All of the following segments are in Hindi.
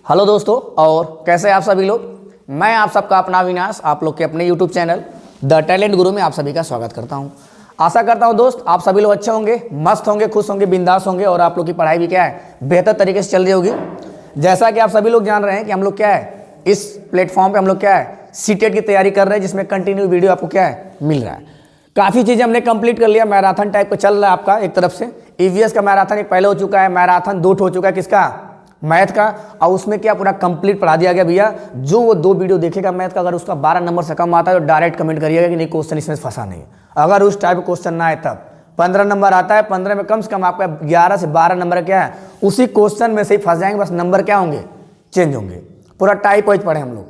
हेलो दोस्तों, और कैसे आप सभी लोग। मैं आप सबका अपना अविनाश आप लोग के अपने यूट्यूब चैनल द टैलेंट गुरु में आप सभी का स्वागत करता हूं। आशा करता हूं दोस्त आप सभी लोग अच्छे होंगे, मस्त होंगे, खुश होंगे, बिंदास होंगे और आप लोग की पढ़ाई भी क्या है बेहतर तरीके से चल रही होगी। जैसा कि आप सभी लोग जान रहे हैं कि हम लोग क्या है इस प्लेटफॉर्म पर हम लोग क्या है सीटेट की तैयारी कर रहे हैं, जिसमें कंटिन्यू वीडियो आपको क्या है मिल रहा है। काफ़ी चीज़ें हमने कंप्लीट कर लिया, मैराथन टाइप का चल रहा है आपका एक तरफ से। ईवीएस का मैराथन एक पहले हो चुका है, मैराथन 2 हो चुका है किसका, मैथ का, और उसमें क्या पूरा कंप्लीट पढ़ा दिया गया भैया। जो वो 2 वीडियो देखेगा मैथ का, अगर उसका 12 नंबर से कम आता है तो डायरेक्ट कमेंट करिएगा कि नहीं क्वेश्चन इसमें फंसा नहीं। अगर उस टाइप का क्वेश्चन ना आए तब 15 नंबर आता है, 15 में कम से कम आपका 11 से 12 नंबर क्या है उसी क्वेश्चन में से ही फंस जाएंगे, बस नंबर क्या होंगे चेंज होंगे। पूरा टाइप वाइज पढ़े हम लोग।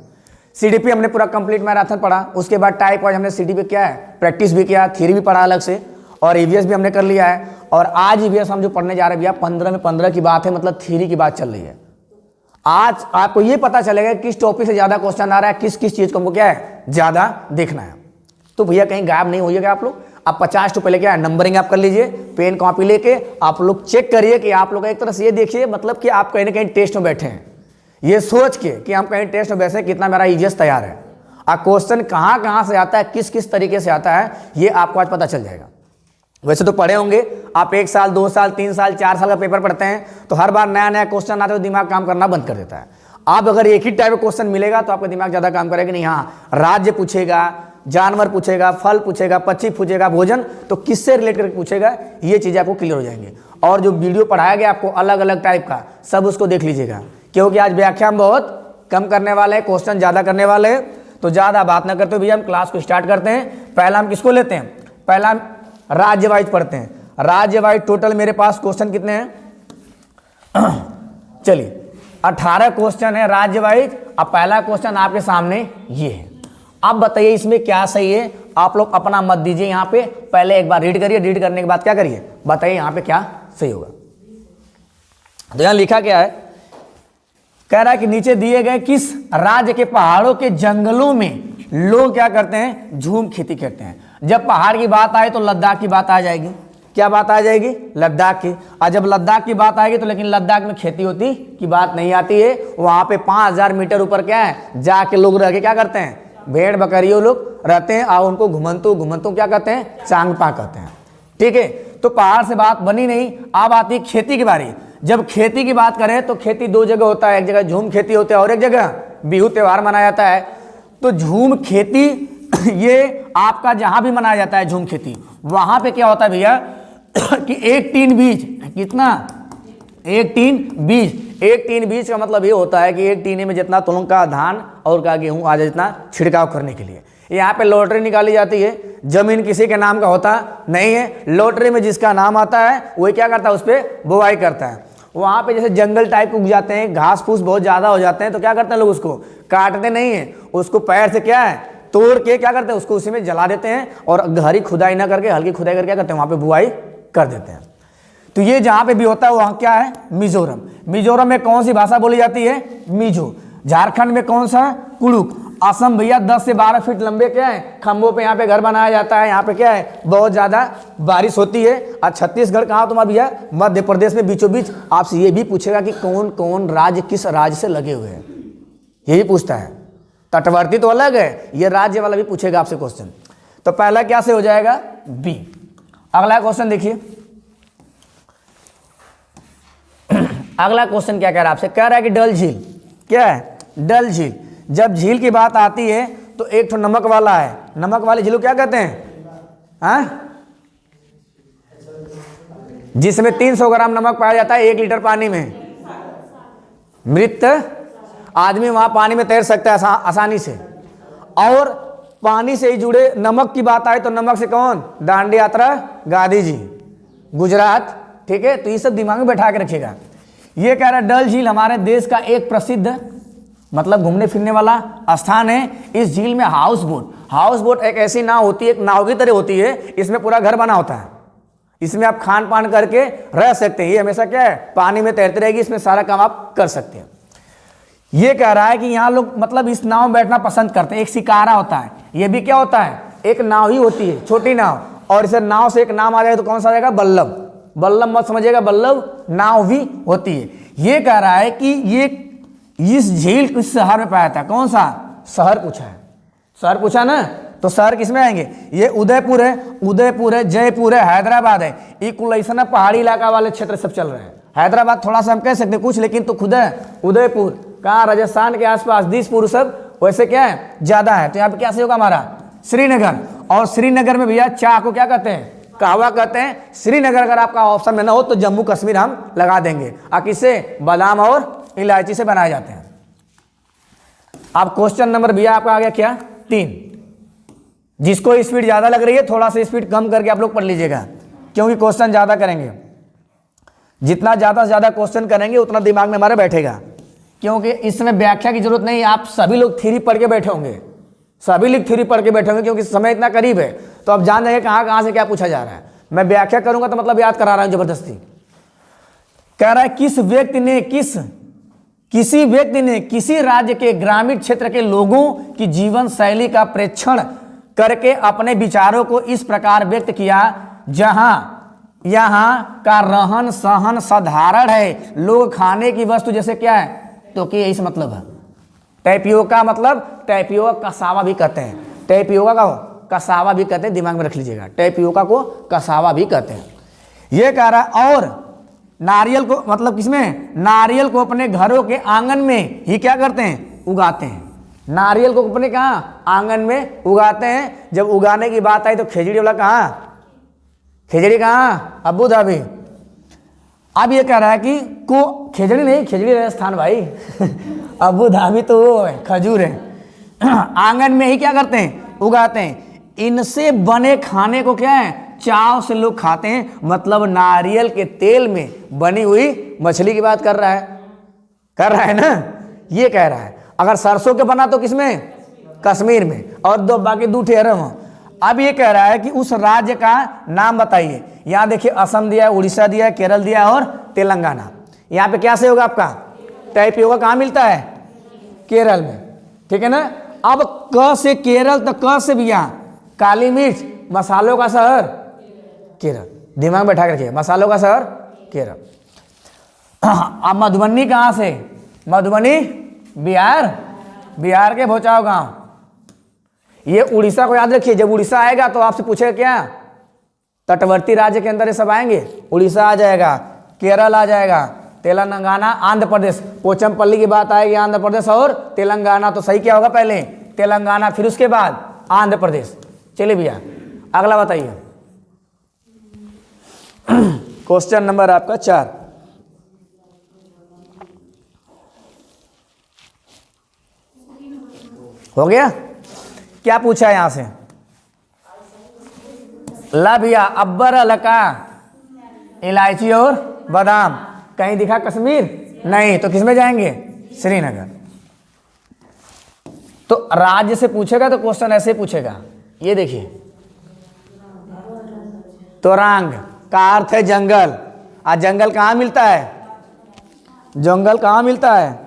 सीडीपी हमने पूरा कंप्लीट मैराथन पढ़ा, उसके बाद टाइप वाइज हमने सीडीपी क्या है प्रैक्टिस भी किया, थ्योरी भी पढ़ा अलग से, और ईवीएस भी हमने कर लिया है। और आज ईवीएस हम जो पढ़ने जा रहे हैं भैया 15 में 15 की बात है, मतलब थ्योरी की बात चल रही है। आज आपको ये पता चलेगा किस टॉपिक से ज्यादा क्वेश्चन आ रहा है, किस किस चीज को हमको क्या है ज्यादा देखना है। तो भैया कहीं गायब नहीं होइएगा आप लोग। आप 50 तो पहले क्या है नंबरिंग आप कर लीजिए, पेन कॉपी लेके आप लोग चेक करिए कि आप लोग एक तरह से ये देखिए, मतलब कि आप कहीं ना कहीं टेस्ट में बैठे हैं, ये सोच के कि हम कहीं टेस्ट में बैठे कितना मेरा ईवीएस तैयार है। और क्वेश्चन कहाँ कहाँ से आता है, किस किस तरीके से आता है, ये आपको आज पता चल जाएगा। वैसे तो पढ़े होंगे आप, 1 साल 2 साल 3 साल 4 साल का पेपर पढ़ते हैं तो हर बार नया नया क्वेश्चन आता है तो दिमाग काम करना बंद कर देता है। आप अगर एक ही टाइप का क्वेश्चन मिलेगा तो आपका दिमाग ज़्यादा काम करेगा कि नहीं, हाँ राज्य पूछेगा, जानवर पूछेगा, फल पूछेगा, पक्षी पूछेगा, भोजन, तो किससे रिलेट करके पूछेगा, ये चीज़ें आपको क्लियर हो जाएंगे। और जो वीडियो पढ़ाया गया आपको अलग अलग टाइप का, सब उसको देख लीजिएगा, क्योंकि आज व्याख्या हम बहुत कम करने वाले हैं, क्वेश्चन ज़्यादा करने वाले हैं। तो ज़्यादा बात ना करते हुए भैया हम क्लास को स्टार्ट करते हैं। पहला हम किसको लेते हैं, पहला हम राज्य वाइज पढ़ते हैं। राज्य वाइज टोटल मेरे पास क्वेश्चन कितने हैं, चलिए 18 क्वेश्चन है राज्य वाइज। अब पहला क्वेश्चन आपके सामने ये है। अब बताइए इसमें क्या सही है, आप लोग अपना मत दीजिए यहाँ पे, पहले एक बार रीड करिए, रीड करने के बाद क्या करिए बताइए यहाँ पे क्या सही होगा। तो यहाँ लिखा क्या है, कह रहा है कि नीचे दिए गए किस राज्य के पहाड़ों के जंगलों में लोग क्या करते हैं, झूम खेती करते हैं। जब पहाड़ की बात आए तो लद्दाख की बात आ जाएगी। क्या बात आ जाएगी, लद्दाख की। और जब लद्दाख की बात आएगी तो लेकिन लद्दाख में खेती होती की बात नहीं आती है। वहां पे 5000 मीटर ऊपर क्या है जाके लोग रह के क्या करते हैं, भेड़ बकरियों लोग रहते हैं, और उनको घुमंतु क्या कहते हैं, चांगपा कहते हैं। ठीक है, तो पहाड़ से बात बनी नहीं। अब आती खेती की बारी। जब खेती की बात करें तो खेती 2 जगह होता है, एक जगह झूम खेती होता है और एक जगह बिहू त्योहार मनाया जाता है। तो झूम खेती ये आपका जहां भी मनाया जाता है झूम खेती, वहां पे क्या होता है भैया कि एक टीन बीज, कितना, एक टीन बीज का मतलब ये होता है कि एक टीने में जितना तुलंग का धान और का गेहूं आ जाए, जितना छिड़काव करने के लिए। यहाँ पे लॉटरी निकाली जाती है। जमीन किसी के नाम का होता नहीं है, लॉटरी में जिसका नाम आता है वही क्या करता है उस पर बुवाई करता है। वहाँ पे जैसे जंगल टाइप उग जाते हैं, घास फूस बहुत ज़्यादा हो जाते हैं, तो क्या करते हैं लोग उसको काटते नहीं है, उसको पैर से क्या है तोड़ के क्या करते हैं उसको उसी में जला देते हैं, और गहरी खुदाई ना करके हल्की खुदाई करके क्या करते हैं वहाँ पे बुवाई कर देते हैं। तो ये जहाँ पे भी होता है वहाँ क्या है मिजोरम। मिजोरम में कौन सी भाषा बोली जाती है, मिजो। झारखंड में कौन सा, कुड़ुक। असम भैया 10 से 12 फीट लंबे क्या है खंभों पे यहाँ पे घर बनाया जाता है। यहाँ पे क्या है बहुत ज्यादा बारिश होती है। और छत्तीसगढ़ कहाँ तुम्हारा भैया, मध्य प्रदेश में बीचों बीच। आपसे ये भी पूछेगा कि कौन कौन राज्य किस राज्य से लगे हुए हैं, यही पूछता है। तटवर्ती तो अलग है, ये राज्य वाला भी पूछेगा आपसे क्वेश्चन। तो पहला क्या से हो जाएगा, बी। अगला क्वेश्चन देखिए, अगला क्वेश्चन क्या कह रहा है आपसे, कह रहा है कि डल झील क्या है, डल झील। जब झील की बात आती है तो एक तो नमक वाला है, नमक वाली झील को क्या कहते हैं, हाँ, जिसमें 300 ग्राम नमक पाया जाता है 1 लीटर पानी में। मृत आदमी वहां पानी में तैर सकता है आसानी से। और पानी से ही जुड़े नमक की बात आए तो नमक से कौन, दांडी यात्रा गांधी जी, गुजरात। ठीक है, तो ये सब दिमाग में बैठा के रखिएगा। ये कह रहा है डल झील हमारे देश का एक प्रसिद्ध मतलब घूमने फिरने वाला स्थान है। इस झील में हाउस बोट एक ऐसी नाव होती है, एक नाव की तरह होती है, इसमें पूरा घर बना होता है, इसमें आप खान पान करके रह सकते हैं। ये हमेशा क्या है पानी में तैरती रहेगी, इसमें सारा काम आप कर सकते हैं। ये कह रहा है कि यहाँ लोग मतलब इस नाव में बैठना पसंद करते हैं। एक शिकारा होता है, ये भी क्या होता है एक नाव ही होती है, छोटी नाव, और इसे नाव से एक नाम आ जाए तो कौन सा आ जाएगा, बल्लभ। बल्लभ मत समझिएगा, बल्लभ नाव भी होती है। ये कह रहा है कि ये इस झील किस शहर में पाया था? कौन सा शहर पूछा है, शहर पूछा ना, तो शहर किस में आएंगे? ये उदयपुर है, जयपुर है, हैदराबाद है। ये कुल ऐसा ना पहाड़ी इलाका वाले क्षेत्र सब चल रहे हैं। हैदराबाद थोड़ा सा हम कह सकते हैं कुछ, लेकिन तो खुद है उदयपुर, कहाँ? राजस्थान के आसपास, दिसपुर सब वैसे क्या है ज़्यादा है। तो यहाँ पे क्या से होगा हमारा? श्रीनगर। और श्रीनगर में भैया चाय को क्या कहते हैं? कहवा कहते हैं। श्रीनगर अगर आपका ऑप्शन में ना हो तो जम्मू कश्मीर हम लगा देंगे। और किससे? बादाम और इलायची से बनाए जाते हैं। अब क्वेश्चन नंबर भैया आपका आ गया क्या? 3। जिसको स्पीड ज़्यादा लग रही है थोड़ा सा स्पीड कम करके आप लोग पढ़ लीजिएगा, क्योंकि क्वेश्चन ज़्यादा करेंगे। जितना ज़्यादा से ज़्यादा क्वेश्चन करेंगे उतना दिमाग में हमारा बैठेगा, क्योंकि इसमें व्याख्या की जरूरत नहीं। आप सभी लोग थ्योरी पढ़ के बैठे होंगे, सभी लोग थ्योरी पढ़ के बैठे होंगे, क्योंकि समय इतना करीब है तो आप जान जाएंगे कहाँ कहाँ से क्या पूछा जा रहा है। मैं व्याख्या करूंगा तो मतलब याद करा रहा हूँ जबरदस्ती। कह रहा है किसी व्यक्ति ने किसी राज्य के ग्रामीण क्षेत्र के लोगों की जीवन शैली का प्रेक्षण करके अपने विचारों को इस प्रकार व्यक्त किया, जहां यहाँ का रहन सहन साधारण है, लोग खाने की वस्तु जैसे क्या है, तो कि इस मतलब है टैपियोका, मतलब टैपियोका कसावा भी कहते हैं, टैपियोका का कसावा भी कहते हैं, दिमाग में रख लीजिएगा, टैपियोका को कसावा भी कहते हैं। ये कह रहा है। और नारियल को मतलब किसमें? नारियल को अपने घरों के आंगन में ही क्या करते हैं? उगाते हैं। नारियल को अपने कहाँ? आंगन में उगाते हैं। जब उगाने की बात आई तो खिचड़ी वाला कहाँ? खिचड़ी कहाँ? Abu Dhabi. अब ये कह रहा है कि को खिचड़ी नहीं, खिचड़ी राजस्थान भाई अबू धाबी तो वो है, खजूर है। आंगन में ही क्या करते हैं? उगाते हैं। इनसे बने खाने को क्या है? चाव से लोग खाते हैं। मतलब नारियल के तेल में बनी हुई मछली की बात कर रहा है ना, ये कह रहा है। अगर सरसों के बना तो किसमें? कश्मीर में। और दो बाकी 2 ठहरे हों। अब ये कह रहा है कि उस राज्य का नाम बताइए। यहाँ देखिए असम दिया है, उड़ीसा दिया है, केरल दिया है और तेलंगाना। यहाँ पे क्या से होगा आपका? टैपियोका कहाँ मिलता है? केरल में, ठीक है ना। अब क से केरल, तो क से भी यहाँ काली मिर्च, मसालों का शहर केरल, दिमाग बैठा करके, मसालों का शहर केरल। अब मधुबनी कहाँ से? मधुबनी बिहार, बिहार के भोचाव गांव। ये उड़ीसा को याद रखिए, जब उड़ीसा आएगा तो आपसे पूछेगा क्या? तटवर्ती राज्य के अंदर ये सब आएंगे। उड़ीसा आ जाएगा, केरल आ जाएगा, तेलंगाना, आंध्र प्रदेश। पोचमपल्ली की बात आएगी, आंध्र प्रदेश और तेलंगाना। तो सही क्या होगा? पहले तेलंगाना, फिर उसके बाद आंध्र प्रदेश। चलिए भैया अगला बताइए। क्वेश्चन नंबर आपका 4। हो गया? क्या पूछा है यहां से? ला भैया अब्बर अलका, इलायची और बादाम। कहीं दिखा कश्मीर? नहीं, तो किसमें जाएंगे? श्रीनगर। तो राज्य से पूछेगा तो क्वेश्चन ऐसे पूछेगा। ये देखिए, तोरांग का अर्थ है जंगल। आज जंगल कहाँ मिलता है? जंगल कहाँ मिलता है?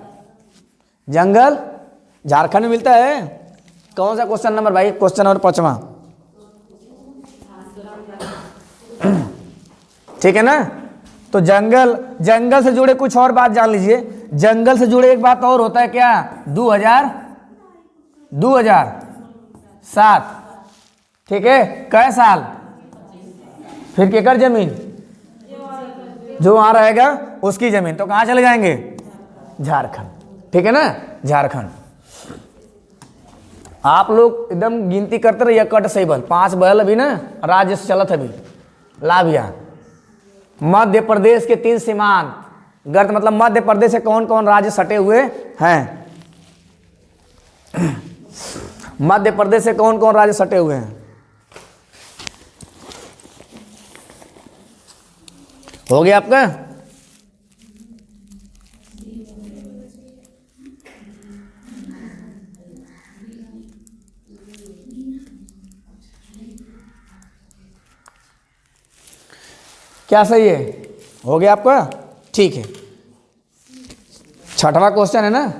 जंगल झारखंड में मिलता है। कौन सा क्वेश्चन नंबर भाई? क्वेश्चन नंबर 5वां, ठीक है ना। तो जंगल, जंगल से जुड़े कुछ और बात जान लीजिए। जंगल से जुड़े एक बात और होता है क्या? 2007, ठीक है। कै साल? फिर केकर जमीन? जो वहां रहेगा उसकी जमीन। तो कहां चले जाएंगे? झारखंड, ठीक है ना, झारखंड। आप लोग एकदम गिनती करते रहिए, कट सही बल 5 बल अभी ना राज्य से चलत अभी लाभिया। मध्य प्रदेश के 3 सीमांत गर्त, मतलब मध्य प्रदेश से कौन कौन राज्य सटे हुए हैं? मध्य प्रदेश से कौन कौन राज्य सटे हुए हैं? हो गया आपका? क्या सही है? हो गया आपका? ठीक है। 6वां क्वेश्चन है ना,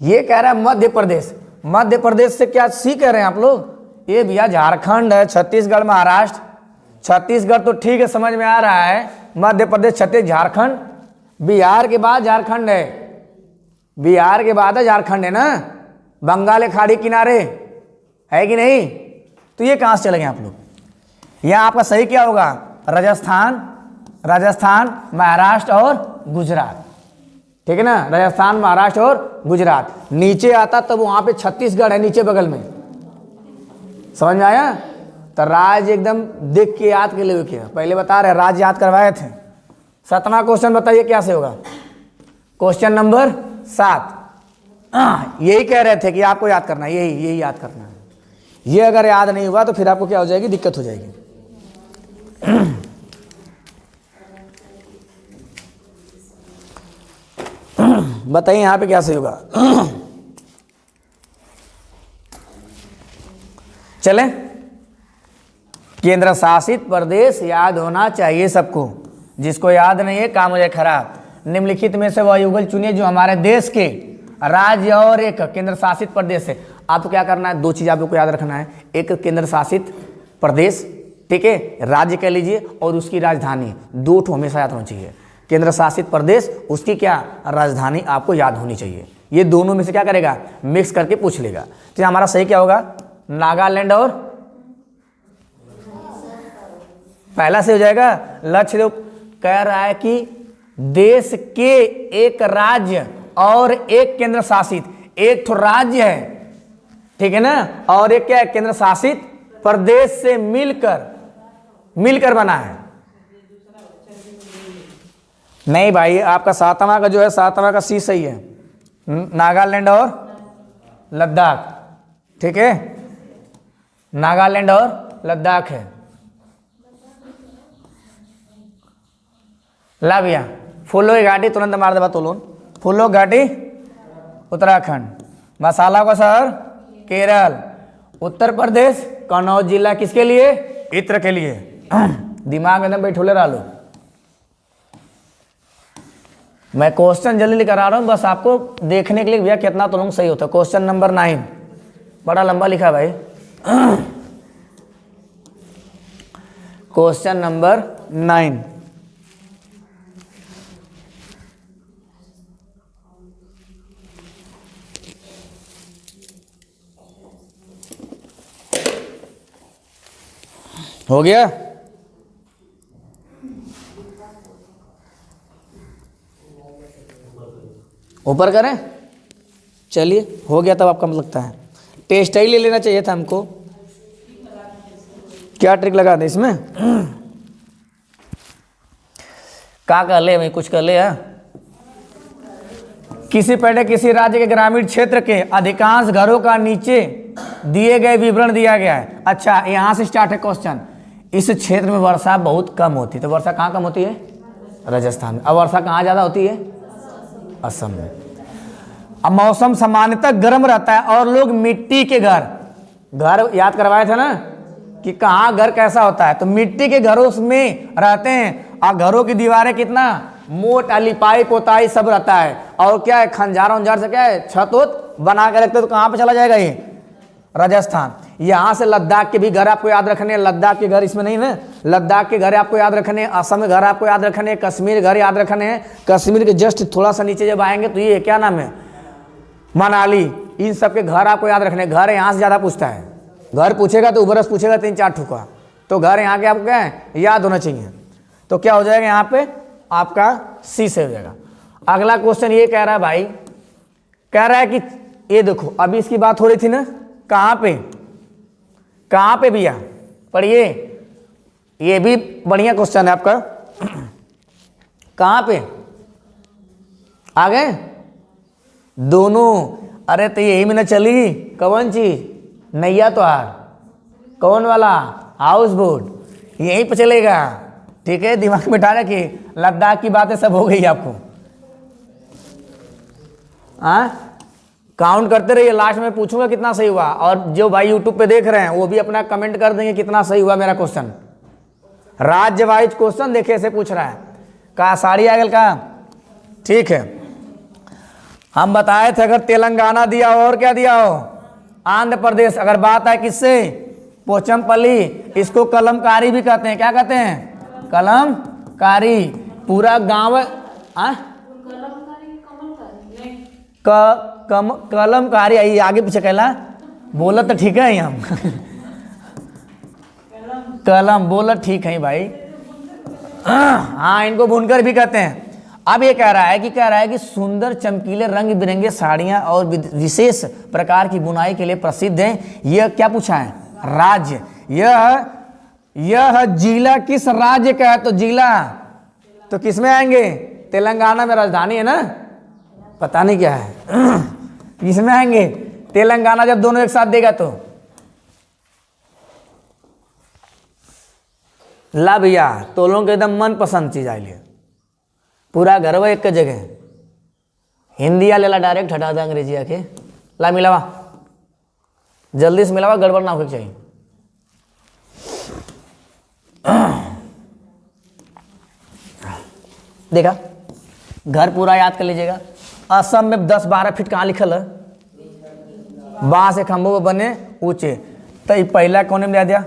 ये कह रहा है मध्य प्रदेश। मध्य प्रदेश से क्या सी कह रहे हैं आप लोग? ये भैया झारखंड है, छत्तीसगढ़, महाराष्ट्र। छत्तीसगढ़ तो ठीक है, समझ में आ रहा है। मध्य प्रदेश, छत्तीसगढ़, झारखंड, बिहार के बाद झारखंड है। बिहार के बाद है झारखंड, है ना, बंगाल के खाड़ी किनारे, है कि नहीं? तो ये कहाँ से चले गए आप लोग? यहाँ आपका सही क्या होगा? राजस्थान, राजस्थान, महाराष्ट्र और गुजरात, ठीक है ना, राजस्थान, महाराष्ट्र और गुजरात। नीचे आता तब वहाँ पे छत्तीसगढ़ है नीचे बगल में, समझ में आया? तो राज्य एकदम देख के याद के लिए क्या, पहले बता रहे राज्य याद करवाए थे। 7वां क्वेश्चन बताइए क्या से होगा? Question number 7। यही कह रहे थे कि आपको याद करना है, यही याद करना है। ये अगर याद नहीं हुआ तो फिर आपको क्या हो जाएगी? दिक्कत हो जाएगी। बताइए यहां पे क्या सही होगा? चले, केंद्र शासित प्रदेश याद होना चाहिए सबको, जिसको याद नहीं है काम हो जाए खराब। निम्नलिखित में से वह युगल चुनिए जो हमारे देश के राज्य और एक केंद्र शासित प्रदेश है। आपको क्या करना है? 2 चीज आपको याद रखना है, एक केंद्र शासित प्रदेश, ठीक है, राज्य कह लीजिए, और उसकी राजधानी, 2 ठो हमेशा याद होना चाहिए। केंद्र शासित प्रदेश, उसकी क्या राजधानी आपको याद होनी चाहिए। ये दोनों में से क्या करेगा? मिक्स करके पूछ लेगा। तो हमारा सही क्या होगा? नागालैंड और पहला से हो जाएगा। लक्ष्य कह रहा है कि देश के एक राज्य और एक केंद्र शासित, एक तो राज्य है, ठीक है ना, और एक क्या है? केंद्र शासित प्रदेश से मिलकर बना है। नहीं भाई, आपका 7वां का जो है, 7वां का सी सही है, नागालैंड और लद्दाख, ठीक है, नागालैंड और लद्दाख है। ला भैया, फूलो की घाटी तुरंत मार दे तोलोन, फूलो घाटी उत्तराखंड, मसाला का शहर केरल, उत्तर प्रदेश कन्नौज जिला किसके लिए? इत्र के लिए। दिमाग में एकदम बैठोले रह लो। मैं क्वेश्चन जल्दी लेकर आ रहा हूं बस आपको देखने के लिए भैया कितना तुरंत सही होता है। क्वेश्चन नंबर 9, बड़ा लंबा लिखा भाई। क्वेश्चन नंबर 9, हो गया? ऊपर करें? चलिए हो गया। तब आपका मतलब लगता है टेस्ट ही ले लेना चाहिए था हमको। क्या ट्रिक लगा दे इसमें? क्या कर ले भाई, कुछ कर ले। किसी राज्य के ग्रामीण क्षेत्र के अधिकांश घरों का नीचे दिए गए विवरण दिया गया है। अच्छा, यहां से स्टार्ट है क्वेश्चन। इस क्षेत्र में वर्षा बहुत कम होती है, तो वर्षा कहाँ कम होती है? राजस्थान में। अब वर्षा कहाँ ज्यादा होती है? असम में। अब मौसम सामान्यतः गर्म रहता है और लोग मिट्टी के घर याद करवाए थे ना कि कहाँ घर कैसा होता है, तो मिट्टी के घरों में रहते हैं। और घरों की दीवारें कितना मोट, लिपाई पोताई सब रहता है, और क्या है खंजार उंजार से क्या है छत वत बना के रखते। तो कहाँ पे चला जाएगा ये? राजस्थान। यहाँ से लद्दाख के भी घर आपको याद रखने हैं। लद्दाख के घर इसमें नहीं ना, लद्दाख के घर आपको याद रखने हैं, असम के घर आपको याद रखने हैं, कश्मीर घर याद रखने हैं। कश्मीर के जस्ट थोड़ा सा नीचे जब आएंगे तो ये क्या नाम है? मनाली। इन सब के घर आपको याद रखने। घर यहाँ से ज्यादा पूछता है, घर पूछेगा तो उबरस पूछेगा 3-4 ठुका, तो घर यहाँ के आपको क्या है याद होना चाहिए। तो क्या हो जाएगा यहाँ पे आपका सी से हो जाएगा। अगला क्वेश्चन ये कह रहा है भाई, कह रहा है कि ये देखो अभी इसकी बात हो रही थी ना, कहाँ पे भैया पढ़िए, ये भी बढ़िया क्वेश्चन है आपका। कहाँ पे आ गए दोनों? अरे तो यही में न चली कौन चीज? नैया तो हार कौन वाला? हाउस बोट, यहीं पे चलेगा, ठीक है। दिमाग में बिठा रखिए, लद्दाख की बातें सब हो गई आपको। काउंट करते रहिए, लास्ट में पूछूंगा कितना सही हुआ। और जो भाई यूट्यूब पे देख रहे हैं वो भी अपना कमेंट कर देंगे कितना सही हुआ मेरा क्वेश्चन। राज्य वाइज क्वेश्चन देखे ऐसे पूछ रहा है। कहा साड़ी आगल का? ठीक है, हम बताए थे अगर तेलंगाना दिया हो और क्या दिया हो? आंध्र प्रदेश। अगर बात है किससे? पोचमपल्ली। इसको कलमकारी भी कहते हैं। क्या कहते हैं? कलमकारी। पूरा गांव कलमकारी, आई आगे पीछे कहला, बोला तो ठीक है हम कलम बोला ठीक है भाई। हाँ, इनको बुनकर भी कहते हैं। अब ये कह रहा है कि सुंदर चमकीले रंग बिरंगे साड़ियां और विशेष प्रकार की बुनाई के लिए प्रसिद्ध हैं। यह क्या पूछा है? राज्य। यह जिला किस राज्य का है? तो जिला तो किस में आएंगे? तेलंगाना में राजधानी है ना, पता नहीं क्या है किस में आएंगे? तेलंगाना। जब दोनों एक साथ देगा तो ला भैया, तो लोगों के एकदम मन पसंद चीज आई लिया, पूरा घर एक जगह। हिंदी ले ला, डायरेक्ट हटा दे अंग्रेजी आके। ला मिलावा, जल्दी से मिलावा, गड़बड़ ना हो चाहिए। देखा, घर पूरा याद कर लीजिएगा। असम में 10-12 फीट कहाँ लिखल है? बांस से खंभों बने ऊंचे। तो पहला कोने में दिया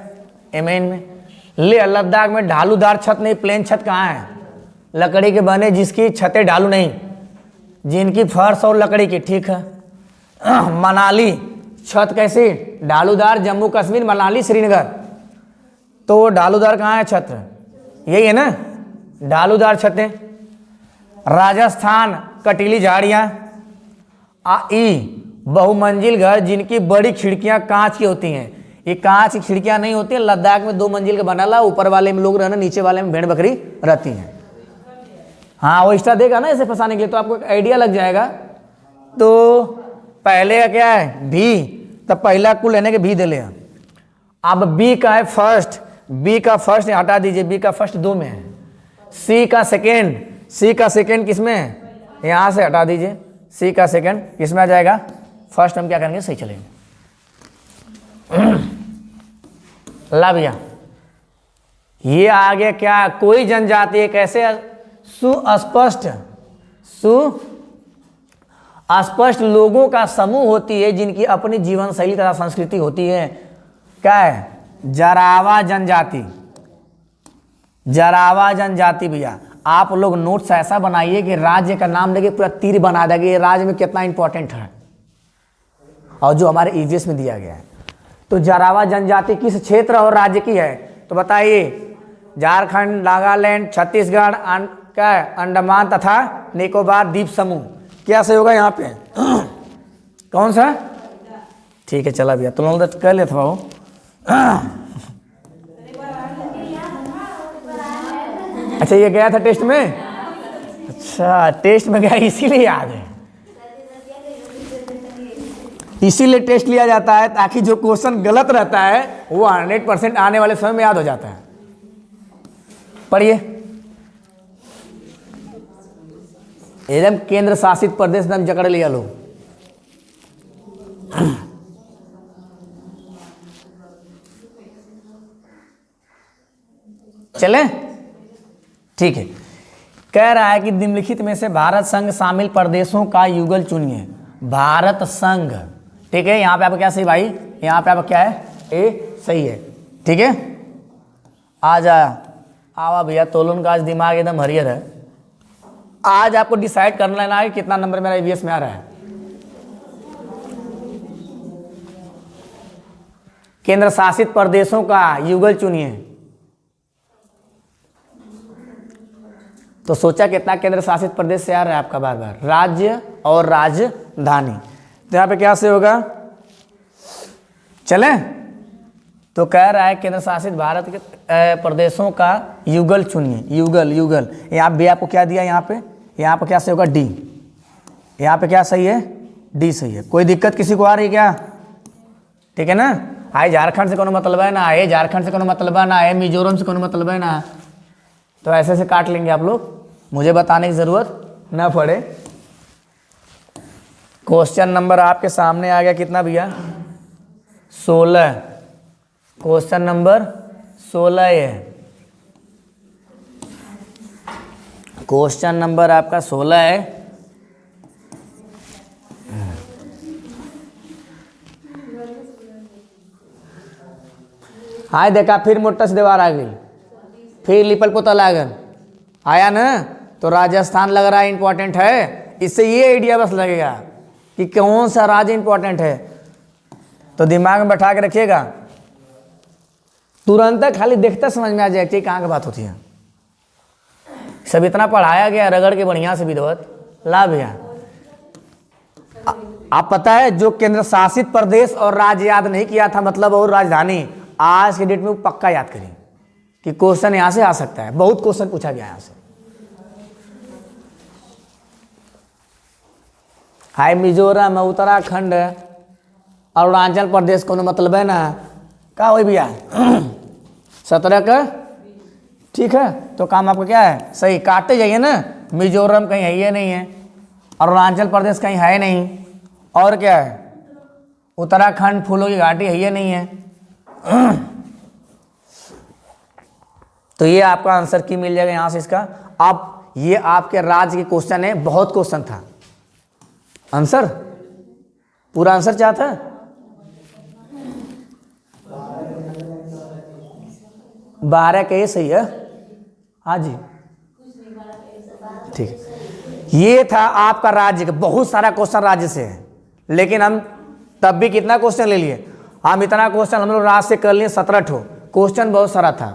एमेन में। ले लद्दाख में ढालूदार छत नहीं, प्लेन छत कहाँ है? लकड़ी के बने जिसकी छतें ढालू नहीं, जिनकी फर्श और लकड़ी की, ठीक है। मनाली छत कैसी? ढालूदार। जम्मू कश्मीर, मनाली, श्रीनगर, तो ढालूदार कहाँ है छत? यही है ना, ढालूदार छतें। राजस्थान कटीली झाड़ियाँ। बहुमंजिल घर जिनकी बड़ी खिड़कियां कांच की होती हैं। ये कांच की खिड़कियां नहीं होती हैं। लद्दाख में 2 मंजिल का बना ला, ऊपर वाले में लोग रहना, नीचे वाले में भेड़ बकरी रहती हैं। हाँ, वो एक्स्ट्रा देगा ना ऐसे फंसाने के लिए, तो आपको एक आइडिया लग जाएगा। तो पहले का क्या है? भी, तब पहला कुल लेने के भी दे ले। अब बी का है फर्स्ट, बी का फर्स्ट हटा दीजिए, बी का फर्स्ट 2 में है। सी का सेकेंड किस में है? यहाँ से हटा दीजिए। सी का सेकेंड किस में आ जाएगा? फर्स्ट। हम क्या करेंगे? सही चलेंगे। ला भैया, ये आ गया क्या? कोई जनजाति एक ऐसे सुस्पष्ट लोगों का समूह होती है जिनकी अपनी जीवन शैली तथा संस्कृति होती है। क्या है? जरावा जनजाति। जरावा जनजाति भैया, आप लोग नोट्स ऐसा बनाइए कि राज्य का नाम लेके पूरा तीर बना देंगे, ये राज्य में कितना इंपॉर्टेंट है और जो हमारे ईवीएस में दिया गया है। तो जरावा जनजाति किस क्षेत्र और राज्य की है? तो बताइए। झारखंड, नागालैंड, छत्तीसगढ़, क्या है? अंडमान तथा निकोबार द्वीप समूह। क्या सही होगा यहाँ पे? कौन सा? ठीक है, चला भैया, तुम लोग तो कर लेते हो। अच्छा, ये गया था टेस्ट में? अच्छा, टेस्ट में गया इसीलिए याद है। इसीलिए टेस्ट लिया जाता है ताकि जो क्वेश्चन गलत रहता है वो 100% आने वाले समय में याद हो जाता है। पढ़िए। एकदम केंद्र शासित प्रदेश एकदम जकड़ लिया लोग। चलें? ठीक है। कह रहा है कि निम्नलिखित में से भारत संघ शामिल प्रदेशों का युगल चुनिए। भारत संघ, ठीक है। यहाँ पे आपका क्या सही भाई? यहाँ पे आपका क्या है? ए सही है, ठीक है। आवा भैया, तोलन का आज दिमाग एकदम हरियर है। आज आपको डिसाइड करना लेना है कितना नंबर मेरा ईवीएस में आ रहा है। केंद्र शासित प्रदेशों का युगल चुनिए। तो सोचा कितना केंद्र शासित प्रदेश से आ रहा है आपका बार बार? राज्य और राजधानी। तो यहाँ पे क्या से होगा? चलें? तो कह रहा है केंद्र शासित भारत के प्रदेशों का युगल चुनिए। युगल यहाँ भी आपको क्या दिया? यहाँ पे क्या सही होगा? डी। यहाँ पे क्या सही है? डी सही है। कोई दिक्कत किसी को आ रही है क्या? ठीक है ना। आए झारखंड से कोनो मतलब है ना, आए झारखंड से कोनो मतलब है ना, आए मिजोरम से कोनो मतलब है ना। तो ऐसे से काट लेंगे आप लोग, मुझे बताने की जरूरत ना पड़े। क्वेश्चन नंबर आपके सामने आ गया कितना भैया? 16। क्वेश्चन नंबर 16 है। क्वेश्चन नंबर आपका 16 है। हाँ देखा, फिर मोटा से दीवार आ गई, फिर लिपल पोता लागन आया ना। तो राजस्थान लग रहा है इंपॉर्टेंट है, इससे ये आइडिया बस लगेगा। कि कौन सा राज्य इंपॉर्टेंट है, तो दिमाग में बैठा के रखिएगा, तुरंत खाली देखते समझ में आ जाए कि कहाँ की बात होती है। सब इतना पढ़ाया गया रगड़ के बढ़िया से विधवत ला भैया। आप पता है जो केंद्र शासित प्रदेश और राज्य याद नहीं किया था मतलब और राजधानी, आज के डेट में वो पक्का याद करिए कि क्वेश्चन यहां से आ सकता है, बहुत क्वेश्चन पूछा गया यहां से। हाय मिजोरम, उत्तराखंड, अरुणाचल प्रदेश को मतलब है ना का हो भैया 17 का, ठीक है। तो काम आपका क्या है, सही काटते जाइए ना। मिजोरम कहीं है ये नहीं है, अरुणाचल प्रदेश कहीं है नहीं, और क्या है उत्तराखंड फूलों की घाटी है ये नहीं है। तो ये आपका आंसर की मिल जाएगा यहां से इसका। अब ये आपके राज्य के क्वेश्चन है, बहुत क्वेश्चन था। आंसर पूरा आंसर क्या था, बारह के सही है। हाँ जी ठीक है। ये था आपका राज्य का, बहुत सारा क्वेश्चन राज्य से है, लेकिन हम तब भी कितना क्वेश्चन ले लिए, हम इतना क्वेश्चन हम लोग राज्य से कर लिए 17 ठो। क्वेश्चन बहुत सारा था,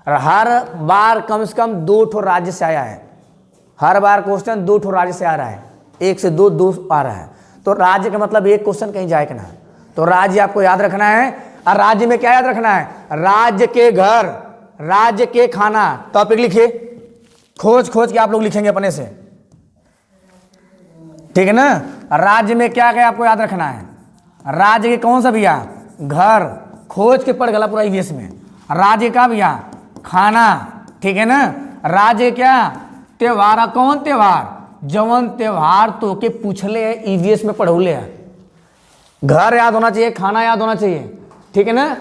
और हर बार कम से कम 2 ठो राज्य से आया है, हर बार क्वेश्चन 2 ठो राज्य से आ रहा है, 1 से 2 आ रहा है। तो राज्य का मतलब एक क्वेश्चन कहीं जाएगा ना, तो राज्य आपको याद रखना है। और राज्य में क्या याद रखना है, राज्य के घर, राज्य के खाना, टॉपिक लिखिए, खोज खोज के आप लोग लिखेंगे अपने से, ठीक है ना। राज्य में क्या क्या आपको याद रखना है, राज्य के कौन सा भैया, घर, खोज के पढ़ गला पूरा ईवीएस में। राज्य का भैया खाना, ठीक है ना। राज्य क्या, त्योहार, कौन त्योहार, जवन त्योहार तो के पूछले ईवीएस में पढ़ौले है। घर याद होना चाहिए, खाना याद होना चाहिए, ठीक है ना।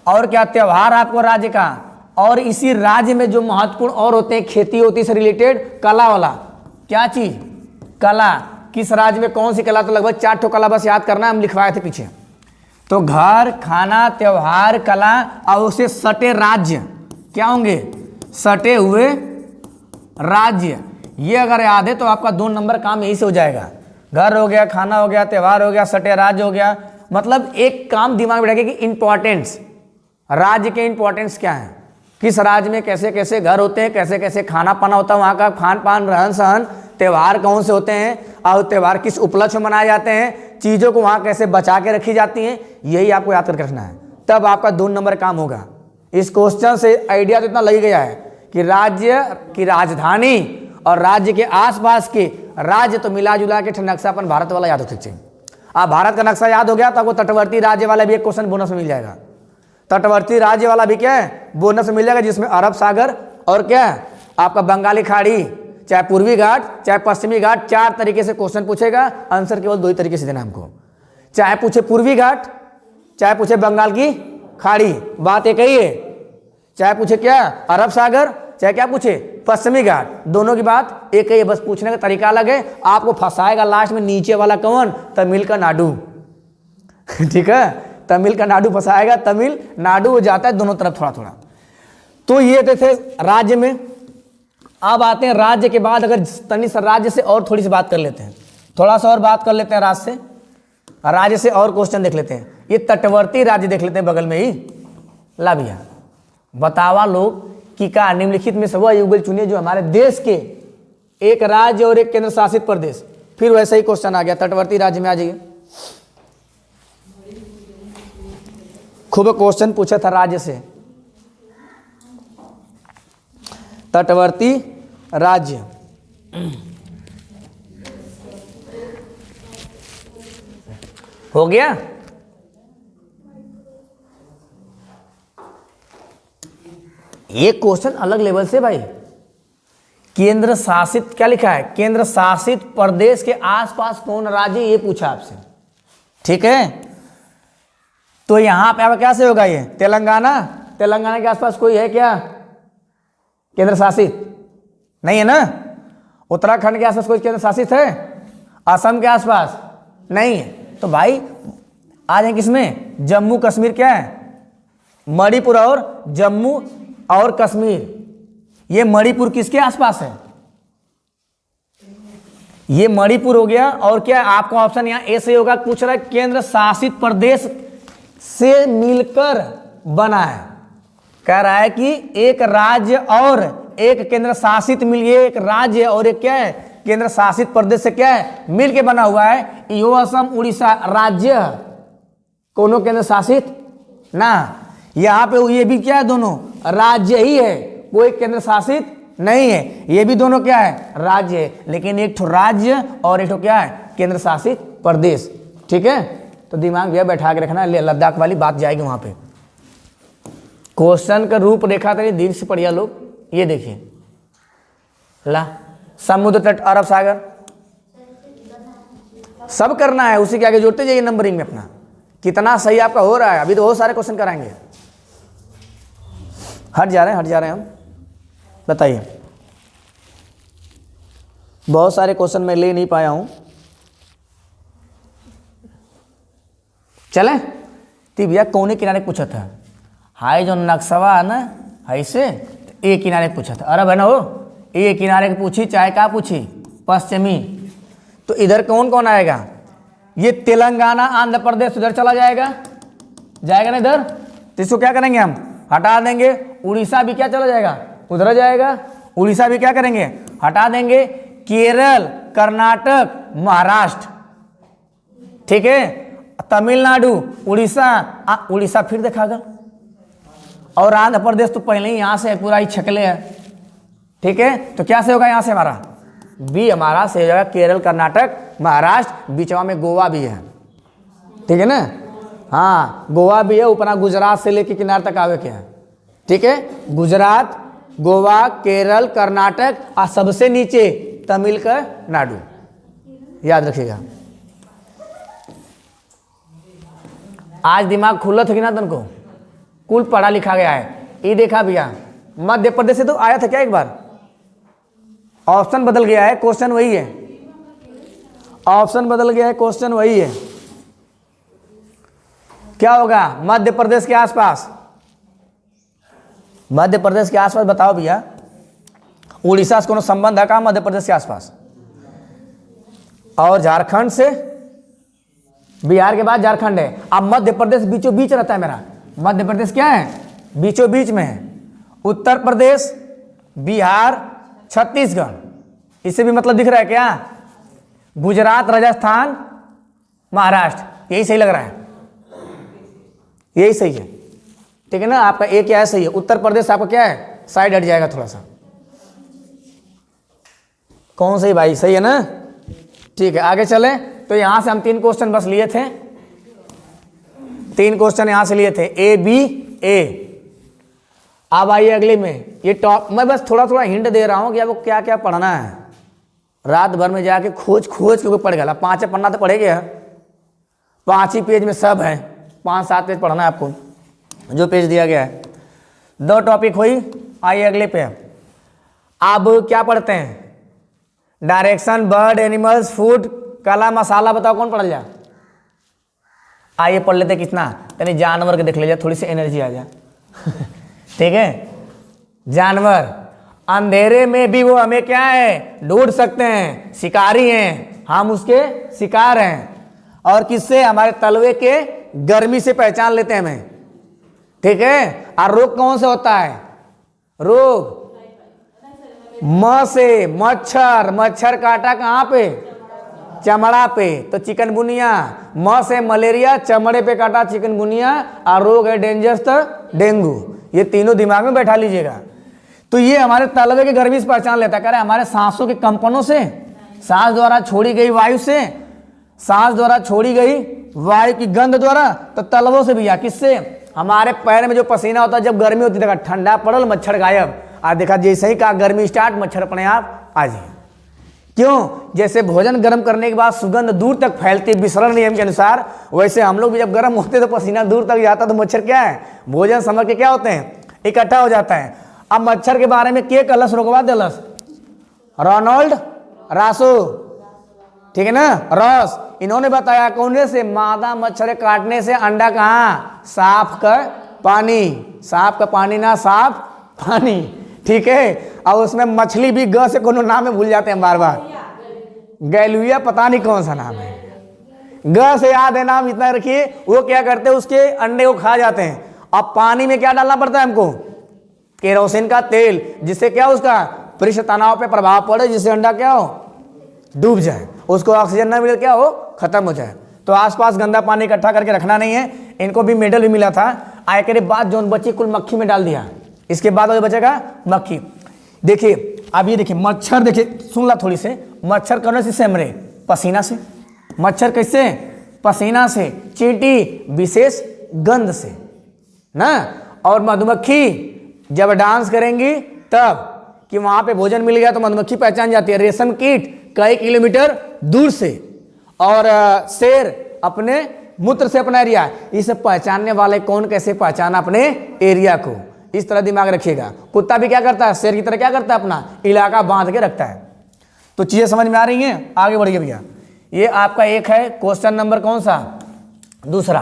और क्या, त्योहार आपको राज्य का, और इसी राज्य में जो महत्वपूर्ण और होते हैं, खेती होती से रिलेटेड, कला वाला, क्या चीज, कला, किस राज्य में कौन सी कला, तो लगभग 4 ठो कला बस याद करना, हम लिखवाए थे पीछे। तो घर, खाना, त्योहार, कला, और उसे सटे राज्य क्या होंगे, सटे हुए राज्य। ये अगर याद है तो आपका 2 नंबर काम यही से हो जाएगा। घर हो गया, खाना हो गया, त्योहार हो गया, सटे राज्य हो गया। मतलब एक काम दिमाग में रखें कि इंपॉर्टेंस, राज्य के इंपॉर्टेंस क्या है, किस राज्य में कैसे कैसे घर होते हैं, कैसे कैसे खाना पाना होता है, वहाँ का खान पान, रहन सहन, त्योहार कौन से होते हैं, और त्योहार किस उपलक्ष्य में मनाए जाते हैं, चीज़ों को वहाँ कैसे बचा के रखी जाती हैं, यही आपको याद करके रखना है। तब आपका 2 नंबर काम होगा। इस क्वेश्चन से आइडिया तो इतना लग गया है कि राज्य की राजधानी और राज्य के आसपास के राज्य तो मिला जुला के नक्शा अपन भारत वाला याद हो चाहिए। आप भारत का नक्शा याद हो गया तो आपको तटवर्ती राज्य वाला भी एक क्वेश्चन बोनस में मिल जाएगा। तटवर्ती राज्य वाला भी क्या है, बोनस में मिल जाएगा, जिसमें अरब सागर और क्या है आपका बंगाली खाड़ी, चाहे पूर्वी घाट चाहे पश्चिमी घाट, 4 तरीके से क्वेश्चन पूछेगा। आंसर केवल 2 ही तरीके से देना हमको, चाहे पूछे पूर्वी घाट, चाहे पूछे बंगाल की खाड़ी, बात एक ही है। चाहे पूछे क्या अरब सागर, चाहे क्या पूछे पश्चिमी घाट, दोनों की बात एक ही है, बस पूछने का तरीका अलग है। आपको फंसाएगा लास्ट में नीचे वाला कौन, तमिलनाडु ठीक है, तमिलनाडु फंसाएगा, तमिलनाडु हो जाता है दोनों तरफ थोड़ा थोड़ा। तो ये थे राज्य में। अब आते हैं राज्य के बाद, अगर तनी सा राज्य से और थोड़ी सी बात कर लेते हैं, थोड़ा सा और बात कर लेते हैं राज्य से, राज्य से और क्वेश्चन देख लेते हैं। ये तटवर्ती राज्य देख लेते हैं बगल में ही। ला भैया बतावा लोग कि का निम्नलिखित में से वह युगल चुनिए जो हमारे देश के एक राज्य और एक केंद्र शासित प्रदेश। फिर वैसा ही क्वेश्चन आ गया, तटवर्ती राज्य में आ जाइए। खूब क्वेश्चन पूछा था राज्य से, तटवर्ती राज्य। हो गया, ये क्वेश्चन अलग लेवल से भाई। केंद्र शासित क्या लिखा है, केंद्र शासित प्रदेश के आसपास कौन राज्य, ये पूछा आपसे, ठीक है। तो यहां पे आपका क्या से होगा, ये तेलंगाना, तेलंगाना के आसपास कोई है क्या केंद्र शासित, नहीं है ना। उत्तराखंड के आसपास कोई केंद्र शासित है, असम के आसपास नहीं है। तो भाई आ जाए किसमें, जम्मू कश्मीर क्या है, मणिपुर और जम्मू और कश्मीर। ये मणिपुर किसके आसपास है, ये मणिपुर हो गया। और क्या आपका ऑप्शन यहाँ ए सही होगा। पूछ रहा है केंद्र शासित प्रदेश से मिलकर बना है। कह रहा है कि एक राज्य और एक केंद्र शासित मिलिए, एक राज्य और एक क्या है केंद्र शासित प्रदेश से क्या है मिल के बना हुआ है। यो असम उड़ीसा राज्य कोनो केंद्र शासित ना, यहाँ पे ये भी क्या है दोनों राज्य ही है, कोई केंद्र शासित नहीं है। ये भी दोनों क्या है राज्य है, लेकिन एक ठो राज्य और एक ठो क्या है केंद्र शासित प्रदेश। ठीक है, तो दिमाग भैया बैठा के रखना, लद्दाख वाली बात जाएगी वहां पे। क्वेश्चन का रूप रेखा तरी धीरे से पढ़िया लोग। ये देखिए ला, समुद्र तट अरब सागर सब करना है, उसी के आगे जोड़ते जाइए नंबरिंग में अपना। कितना सही आपका हो रहा है, अभी तो बहुत सारे क्वेश्चन कराएंगे। हट जा रहे हैं हम, बताइए। बहुत सारे क्वेश्चन मैं ले नहीं पाया हूं, चलें। तो भैया कौने किनारे पूछा था, हाई जो नक्शवा है ना ऐसे ए किनारे पूछा था, अरब है ना हो, ए किनारे की पूछी, चाहे क्या पूछी पश्चिमी। तो इधर कौन कौन आएगा, ये तेलंगाना आंध्र प्रदेश उधर चला जाएगा ना इधर। तो इसको क्या करेंगे हम हटा देंगे। उड़ीसा भी क्या चला जाएगा उधर जाएगा, उड़ीसा भी क्या करेंगे हटा देंगे। केरल कर्नाटक महाराष्ट्र, ठीक है, तमिलनाडु उड़ीसा, उड़ीसा फिर देखा गया। और आंध्र प्रदेश तो पहले ही यहाँ से पूरा ही छकले है। ठीक है, तो क्या से होगा यहाँ से हमारा बी हमारा से हो जाएगा केरल कर्नाटक महाराष्ट्र, बीचवा में गोवा भी है। ठीक है ना, हाँ गोवा भी है, ऊपर गुजरात से लेके किनारे तक आवे के है। ठीक है, गुजरात गोवा केरल कर्नाटक और सबसे नीचे तमिलनाडु, याद रखिएगा। आज दिमाग खुला था कि ना तुमको, कुल पढ़ा लिखा गया है। ये देखा भैया मध्य प्रदेश से तो आया था क्या एक बार, ऑप्शन बदल गया है क्वेश्चन वही है, ऑप्शन बदल गया है क्वेश्चन वही है। क्या होगा मध्य प्रदेश के आसपास, मध्य प्रदेश के आसपास बताओ भैया, उड़ीसा से कोनो संबंध है का मध्य प्रदेश के आसपास। और झारखंड से, बिहार के बाद झारखंड है। अब मध्य प्रदेश बीचों बीच रहता है मेरा, मध्य प्रदेश क्या है बीचों बीच में है। उत्तर प्रदेश बिहार छत्तीसगढ़, इससे भी मतलब दिख रहा है क्या, गुजरात राजस्थान महाराष्ट्र, यही सही लग रहा है, यही सही है। ठीक है ना, आपका ए क्या है सही है। उत्तर प्रदेश आपका क्या है साइड हट जाएगा थोड़ा सा। कौन सही भाई, सही है ना। ठीक है, आगे चले। तो यहां से हम 3 क्वेश्चन बस लिए थे, 3 क्वेश्चन यहां से लिए थे ए बी ए। अब आइए अगले में, ये टॉप मैं बस थोड़ा थोड़ा हिंट दे रहा हूं कि आपको क्या क्या पढ़ना है। रात भर में जाके खोज के पढ़ गया, 5 पन्ना तो पढ़ेगा, 5 ही पेज में सब है, 5-7 पेज पढ़ना है आपको जो पेज दिया गया है। 2 टॉपिक हुई, आइए अगले पे। अब क्या पढ़ते हैं, डायरेक्शन बर्ड एनिमल्स फूड कला मसाला, बताओ कौन पढ़ जाए। आइए पढ़ लेते कितना, यानी जानवर के देख लीजिए, थोड़ी सी एनर्जी आ जाए। ठीक है, जानवर अंधेरे में भी वो हमें क्या है ढूंढ सकते हैं, शिकारी हैं, हम उसके शिकार हैं। और किससे, हमारे तलवे के गर्मी से पहचान लेते हैं हमें। ठीक है, और रोग कौन से होता है, रोग म से, मच्छर, मच्छर काटा कहाँ पे चमड़ा पे, तो चिकनगुनिया। म से मलेरिया, चमड़े पे काटा चिकनगुनिया, और रोग है डेंजरस तो डेंगू। ये तीनों दिमाग में बैठा लीजिएगा। तो ये हमारे तलवे के गर्मी से पहचान लेता है, कह रहे हमारे सांसों के कंपनों से, सांस द्वारा छोड़ी गई वायु से, सांस द्वारा छोड़ी गई वायु की गंध द्वारा, तो तलवों से भी, या किससे, हमारे पैर में जो पसीना होता है जब गर्मी होती है, ठंडा पड़ल मच्छर गायब, आज देखा जैसे ही कहा गर्मी स्टार्ट मच्छर अपने आप आ जाए। क्यों, जैसे भोजन गर्म करने के बाद सुगंध दूर तक फैलती विसरण नियम के अनुसार, वैसे हम लोग भी जब गर्म होते तो पसीना दूर तक जाता, तो मच्छर क्या है भोजन समझ के क्या होते हैं इकट्ठा हो जाता है। अब मच्छर के बारे में के कलश रोकवा देलस, रोनाल्ड रासो, ठीक है ना, रॉस, इन्होंने बताया कौन से, मादा मच्छर काटने से अंडा कहाँ, साफ का पानी, साफ का पानी ना साफ पानी। ठीक है, और उसमें मछली भी ग से कोनो नाम में भूल जाते हैं बार बार, गैलुया पता नहीं कौन सा नाम है, ग से याद है नाम, इतना रखिए। वो क्या करते हैं, उसके अंडे को खा जाते हैं। अब पानी में क्या डालना पड़ता है हमको, केरोसिन का तेल, जिससे क्या उसका पृष्ठ तनाव पे प्रभाव पड़े, जिससे अंडा क्या हो, डूब जाए, उसको ऑक्सीजन ना मिले, क्या हो, खत्म हो जाए। तो आसपास गंदा पानी इकट्ठा करके रखना नहीं है। इनको भी मेडल भी मिला था। आय के बाद जो बच्ची कुल मक्खी में डाल दिया, इसके बाद वो बचेगा मक्खी। देखिए अब ये देखिए मच्छर, देखिए सुन ला थोड़ी से, मच्छर करने से सेमरे, पसीना से। मच्छर कैसे, पसीना से। चींटी विशेष गंध से ना। और मधुमक्खी जब डांस करेंगी तब, कि वहां पे भोजन मिल गया तो मधुमक्खी पहचान जाती है। रेशम कीट कई किलोमीटर दूर से, और शेर अपने मूत्र से अपना एरिया। इसे पहचानने वाले कौन, कैसे पहचाना अपने एरिया को, इस तरह दिमाग रखिएगा। कुत्ता भी क्या करता है, शेर की तरह क्या करता है, अपना इलाका बांध के रखता है। तो चीजें समझ में आ रही हैं, आगे बढ़िए भैया। ये आपका एक है क्वेश्चन नंबर कौन सा, दूसरा।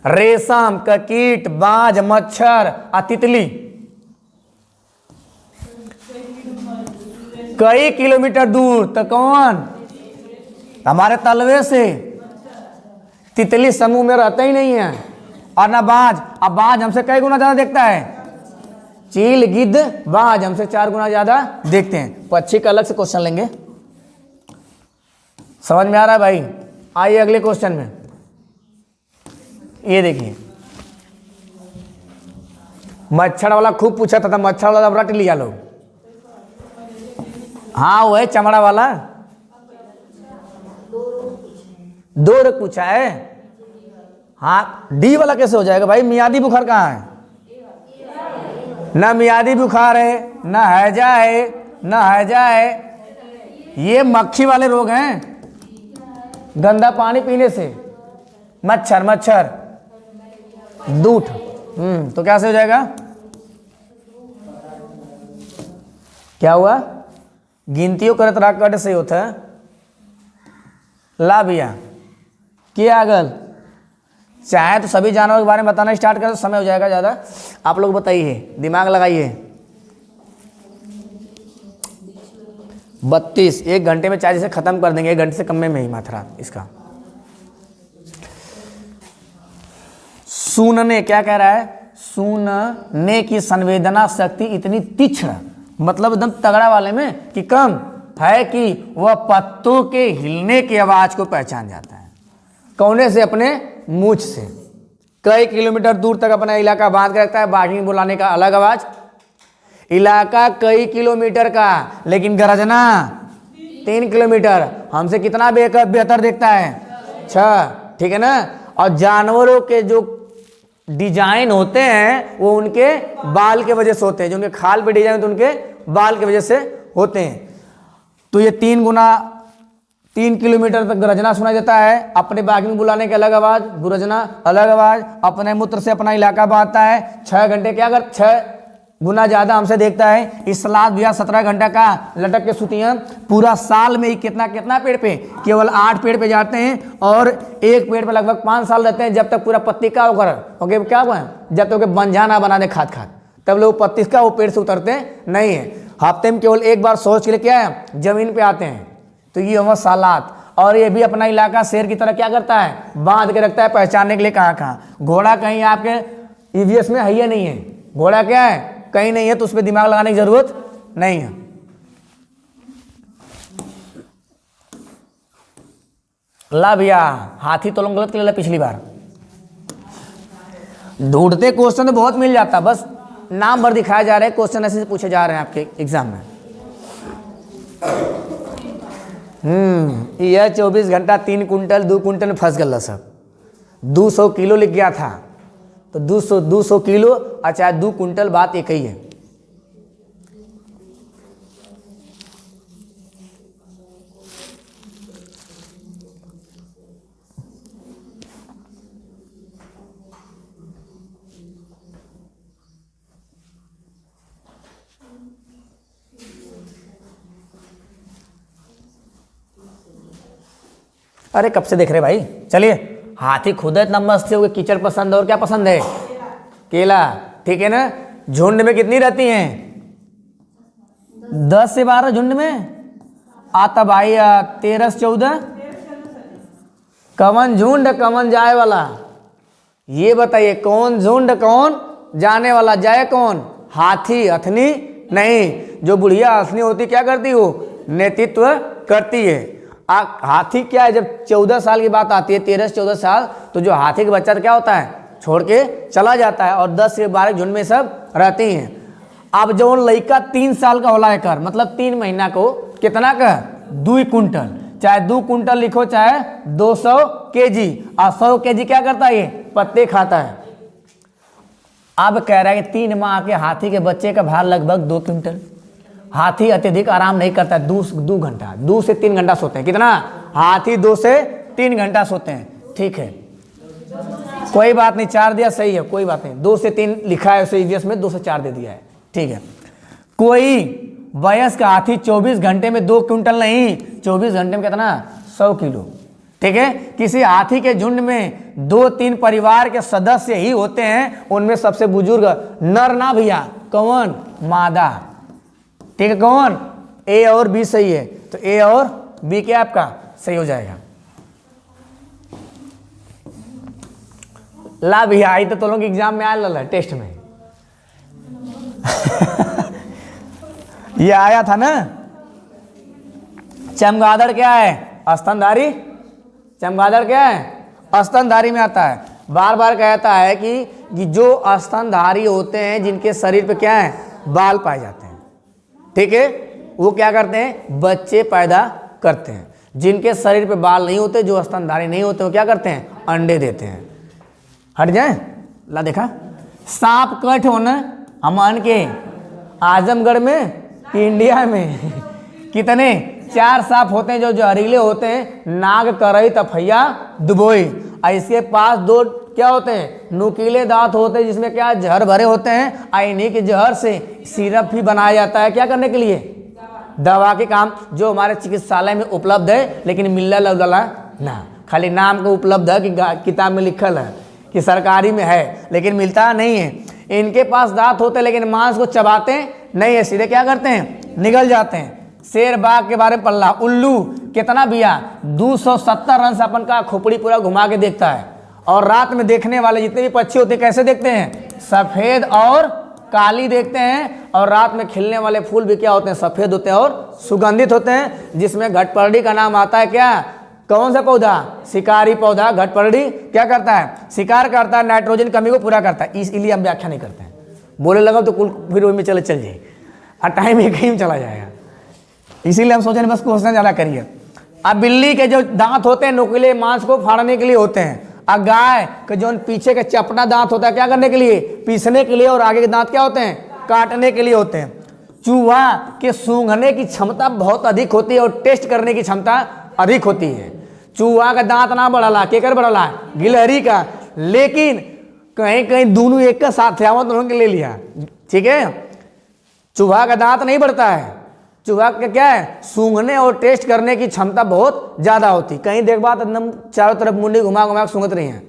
रेशम का कीट, बाज, मच्छर और तितली कई किलोमीटर दूर, तो कौन, हमारे तलवे से। तितली समूह में रहता ही नहीं है। और ना बाज, अब बाज हमसे कई गुना ज्यादा देखता है। चील, गिद्ध, बाज हमसे 4 गुना ज्यादा देखते हैं। पक्षी का अलग से क्वेश्चन लेंगे। समझ में आ रहा है भाई? आइए अगले क्वेश्चन में। ये देखिए मच्छर वाला खूब पूछा था, मच्छर वाला रट लिया लोग। हाँ वो है चमड़ा वाला, 2 रोग पूछा है। हाँ डी वाला कैसे हो जाएगा भाई, मियादी बुखार कहाँ है? ना मियादी बुखार है, ना हैजा है, ना हैजा है। ये मक्खी वाले रोग हैं, गंदा पानी पीने से। मच्छर, मच्छर, दूठ। तो कैसे हो जाएगा, क्या हुआ, गिनतियों करत रहा कट से होता है। ला भैया क्या अगल, चाहे तो सभी जानवरों के बारे में बताना स्टार्ट करें तो समय हो जाएगा ज़्यादा। आप लोग बताइए, दिमाग लगाइए। 32, 1 घंटे में 40 से खत्म कर देंगे, 1 घंटे से कम में ही मात्रा इसका। सुनने, क्या कह रहा है, सुनने की संवेदना शक्ति इतनी तीक्ष्ण, मतलब एकदम तगड़ा वाले में, कि कम है कि वह पत्तों के हिलने की आवाज को पहचान जाता है। कौने से, अपने मूंछ से। कई किलोमीटर दूर तक अपना इलाका बांध के रखता है। बाघिनी बुलाने का अलग आवाज, इलाका कई किलोमीटर का, लेकिन गरजना 3 किलोमीटर। हमसे कितना बेहतर देखता है, 6, ठीक है ना। और जानवरों के जो डिजाइन होते हैं वो उनके बाल के वजह से होते हैं, जो उनके खाल पे डिजाइन होते हैं उनके बाल की वजह से होते हैं। तो ये 3 किलोमीटर तक गरजना सुनाई देता है। अपने बाघिनी बुलाने की अलग आवाज, गुरजना अलग आवाज, अपने मूत्र से अपना इलाका बांधता है। 6 घंटे क्या कर, 6 गुना ज्यादा हमसे देखता है। इस सलाद भैया 17 घंटा का लटक के सुतियां। पूरा साल में ही कितना पेड़ पे, केवल 8 पेड़ पे जाते हैं, और एक पेड़ पे लगभग 5 साल रहते हैं, जब तक पूरा पत्ती का होकर क्या हुआ, जब तक बंजा ना बना दे खाद, तब लोग पत्ती का वो पेड़ से उतरते नहीं है। हफ्ते में केवल एक बार सोच के लिए क्या है, जमीन पे आते हैं। तो ये हुआ सालात। और ये भी अपना इलाका शेर की तरह क्या करता है, बांध के रखता है, पहचानने के लिए कहाँ कहाँ। घोड़ा कहीं आपके ईवीएस में है या नहीं है, घोड़ा क्या है, कहीं नहीं है, तो उस पर दिमाग लगाने की जरूरत नहीं है। ला भैया हाथी तो गलत कर लिया पिछली बार। ढूंढते क्वेश्चन तो बहुत मिल जाता, बस नाम भर दिखाया जा रहा है, क्वेश्चन ऐसे पूछे जा रहे हैं आपके एग्जाम में। यह 24 घंटा 3 कुंटल 2 कुंटल में फंस गया सब। 200 किलो लिख गया था, तो 200 किलो अच्छा 2 कुंटल, बात एक ही है। अरे कब से देख रहे भाई, चलिए। हाथी खुद इतना मस्त है, कीचड़ पसंद है, और क्या पसंद है, केला, ठीक है ना। झुंड में कितनी रहती हैं, 10 से 12 झुंड में। आता भाई 13 से 14 कवन झुंड कवन जाए वाला, ये बताइए कौन झुंड कौन जाने वाला, जाए कौन, हाथी हथनी नहीं। जो बुढ़िया हथनी होती क्या करती, वो नेतृत्व करती है। हाथी क्या है, जब 14 साल की बात आती है, 13 से 14 साल, तो जो हाथी का बच्चा क्या होता है, छोड़ के चला जाता है, और 10 से 12 झुंड में सब रहती हैं। अब जो लड़का 3 साल का होला है कर, मतलब 3 महीना को कितना का 2 कुंटल, चाहे 2 कुंटल लिखो चाहे 200 केजी, और 100 केजी क्या करता है, ये पत्ते खाता है। अब कह रहा है कि 3 माह के हाथी के बच्चे का भार लगभग 2 क्विंटल। हाथी अत्यधिक आराम नहीं करता, 2 घंटा 2 से 3 घंटा सोते हैं। कितना, हाथी 2 से 3 घंटा सोते हैं। ठीक है, कोई बात नहीं, 4 दिया सही है, कोई बात नहीं, 2 से 3 लिखा है ईवीएस में, 2 से 4 दे दिया है। ठीक है, कोई वयस्क हाथी 24 घंटे में 2 क्विंटल नहीं, 24 घंटे में कितना, 100 किलो। ठीक है, किसी हाथी के झुंड में 2-3 परिवार के सदस्य ही होते हैं, उनमें सबसे बुजुर्ग नर ना भैया, कौन, मादा। ठीक है, कौन, ए और बी सही है, तो ए और बी क्या आपका सही हो जाएगा। ला भैया आई तो लोग एग्जाम में आया टेस्ट में ये आया था ना, चमगादड़ क्या है, स्तनधारी। चमगादड़ क्या है, स्तनधारी में आता है। बार बार कहता है कि जो स्तनधारी होते हैं, जिनके शरीर पे क्या है, बाल पाए जाते हैं, ठीक है, वो क्या करते हैं, बच्चे पैदा करते हैं। जिनके शरीर पे बाल नहीं होते, जो स्तनधारी नहीं होते, वो क्या करते हैं, अंडे देते हैं। हट जाए, ला देखा, सांप कट होना अमान के आजमगढ़ में कि इंडिया में कितने, 4 सांप होते हैं जो जहरीले होते हैं, नाग, करई, तफैया, दुबोई। और इसके पास 2 क्या होते हैं, नुकीले दांत होते हैं, जिसमें क्या जहर भरे होते हैं। और इन्हीं के जहर से सिरप भी बनाया जाता है, क्या करने के लिए, दवा के काम, जो हमारे चिकित्सालय में उपलब्ध है, लेकिन मिलना लवला ना, खाली नाम को उपलब्ध है कि किताब में लिखल है कि सरकारी में है, लेकिन मिलता नहीं है। इनके पास दांत होते हैं, लेकिन मांस को चबाते नहीं है, सीधे क्या करते हैं, निगल जाते हैं। शेर बाघ के बारे में पढ़ ला, उल्लू कितना भैया, 270 रन से अपन का खोपड़ी पूरा घुमा के देखता है। और रात में देखने वाले जितने भी पक्षी होते हैं कैसे देखते हैं, सफेद और काली देखते हैं। और रात में खिलने वाले फूल भी क्या होते हैं, सफेद होते हैं और सुगंधित होते हैं, जिसमें घटपरडी का नाम आता है। क्या, कौन सा पौधा, शिकारी पौधा। घटपरडी क्या करता है, शिकार करता है, नाइट्रोजन कमी को पूरा करता है। इसलिए हम व्याख्या नहीं करते हैं, बोले लगा तो कुल फिर वही में चल जाए, और टाइम एक ही में चला जाएगा। इसीलिए हम सोचे बस क्वेश्चन ज़्यादा करिए। अब बिल्ली के जो दांत होते हैं, नुकीले मांस को फाड़ने के लिए होते हैं। और गाय के जो पीछे के चपटा दांत होता है, क्या करने के लिए, पीसने के लिए। और आगे के दांत क्या होते हैं, काटने के लिए होते हैं। चूहा के सूंघने की क्षमता बहुत अधिक होती है, और टेस्ट करने की क्षमता अधिक होती है। चूहा का दांत ना बढ़ला, केकर बढ़ला, गिलहरी का। लेकिन कहीं कहीं दोनों एक का साथ है, दोनों के ले लिया। ठीक है, चूहा का दांत नहीं बढ़ता है, चूहा का क्या है, सूंघने और टेस्ट करने की क्षमता बहुत ज्यादा होती। कहीं देख बात एकदम चारों तरफ मुंडी घुमा घुमा सूंघत रही है।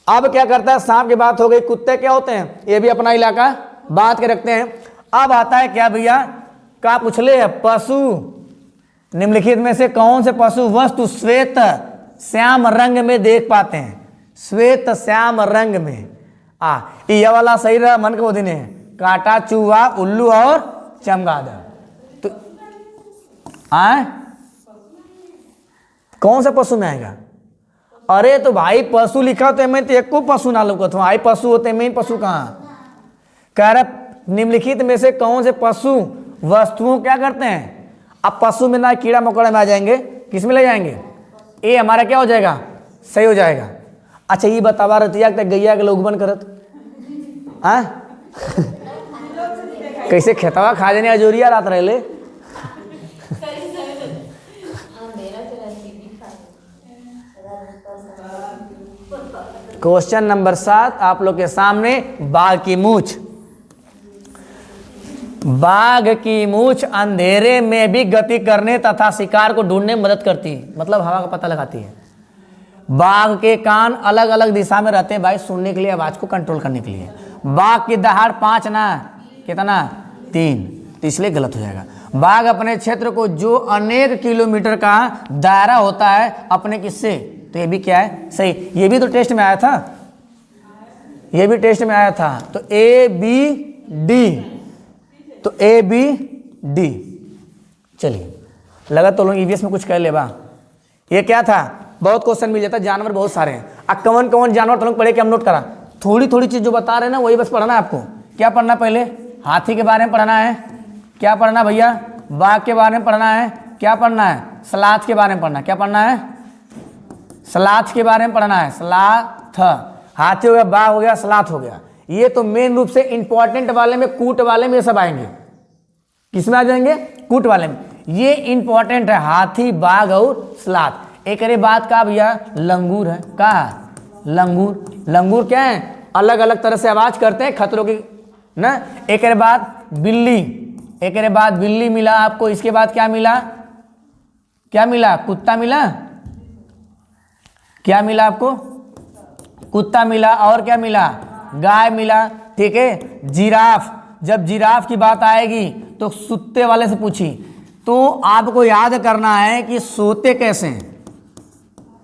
अब क्या करता है, सांप की बात हो गई। कुत्ते क्या होते हैं, ये भी अपना इलाका बात के रखते हैं। अब आता है क्या भैया, का पूछले, पशु। निम्नलिखित में से कौन से पशु वस्तु श्वेत श्याम रंग में देख पाते हैं, श्वेत श्याम रंग में। ये वाला सही रहा, मन को दिन है, कांटा, चूहा, उल्लू और चमगादड़। तो कौन सा पशु में आएगा, अरे तो भाई पशु लिखा तो मैं तो एक को पशु ना लुकत हूँ, आई पशु होते मेन पशु कहाँ। कह रहा निम्नलिखित में से कौन से पशु वस्तुओं क्या करते हैं। अब पशु में ना कीड़ा मकोड़ा में आ जाएंगे, किस में ले जाएंगे, ये हमारा क्या हो जाएगा, सही हो जाएगा। अच्छा ये बतावा रतिया गैया के लोग बन करत कैसे खेतवा खा जाने अजोरिया रात रहे ले। क्वेश्चन नंबर 7 आप लोग के सामने, बाघ की मूंछ। बाघ की मूंछ अंधेरे में भी गति करने तथा शिकार को ढूंढने में मदद करती है, मतलब हवा का पता लगाती है। बाघ के कान अलग अलग दिशा में रहते हैं भाई, सुनने के लिए, आवाज को कंट्रोल करने के लिए। बाघ की दहाड़ 5 ना, कितना 3, तो इसलिए गलत हो जाएगा। बाघ अपने क्षेत्र को जो अनेक किलोमीटर का दायरा होता है अपने किससे, तो ये भी क्या है, सही। ये भी तो टेस्ट में आया था, ये भी टेस्ट में आया था। तो ए बी डी, तो ए बी डी। चलिए, लगा तो लोग ईवीएस में कुछ कर ले बा। ये क्या था, बहुत क्वेश्चन मिल जाता है, जानवर बहुत सारे हैं। अब कौन कौन जानवर तो लोग पढ़े कि हम नोट करा, थोड़ी थोड़ी चीज जो बता रहे हैं ना वही बस पढ़ना है आपको। क्या पढ़ना, पहले हाथी के बारे में पढ़ना है, क्या पढ़ना भैया, बाघ के बारे में पढ़ना है, क्या पढ़ना है, सलाथ के बारे में पढ़ना है, क्या पढ़ना है, सलाथ के बारे में पढ़ना है, सलाथ। हाथी हो गया, बाघ हो गया, सलाथ हो गया। ये तो मेन रूप से इंपॉर्टेंट वाले में, कूट वाले में ये सब आएंगे। किसमें आ जाएंगे, कूट वाले में। ये इंपॉर्टेंट है, हाथी, बाघ और सलाथ। एक अरे बात का भैया, लंगूर है, का लंगूर। लंगूर क्या है, अलग अलग तरह से आवाज करते हैं खतरों की ना। एक अरे बाद बिल्ली, एक अरे बाद बिल्ली मिला आपको। इसके बाद क्या मिला, क्या मिला, कुत्ता मिला, क्या मिला आपको, कुत्ता मिला। और क्या मिला, गाय मिला, ठीक है। जिराफ, जब जिराफ की बात आएगी तो सुत्ते वाले से पूछी, तो आपको याद करना है कि सोते कैसे हैं,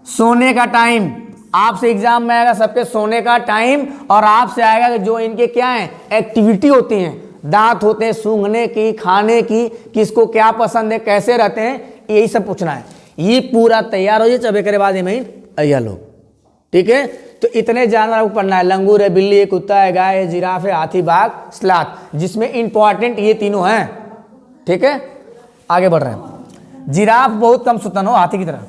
सोने का टाइम। आपसे एग्जाम में आएगा सबके सोने का टाइम, और आपसे आएगा कि जो इनके क्या है एक्टिविटी होती हैं, दांत होते हैं सूंघने की, खाने की, किसको क्या पसंद है, कैसे रहते हैं, यही सब पूछना है। ये पूरा तैयार हो जाए चबे करे बाद में अय्या लोग, ठीक है। तो इतने जानवर को पढ़ना है, लंगूर है, बिल्ली है, कुत्ता है, गाय है, जिराफ है, हाथी, बाघ, सलाथ, जिसमें इंपॉर्टेंट ये तीनों हैं, ठीक है। आगे बढ़ रहे हैं। जिराफ बहुत कम सुतन हो, हाथी की तरह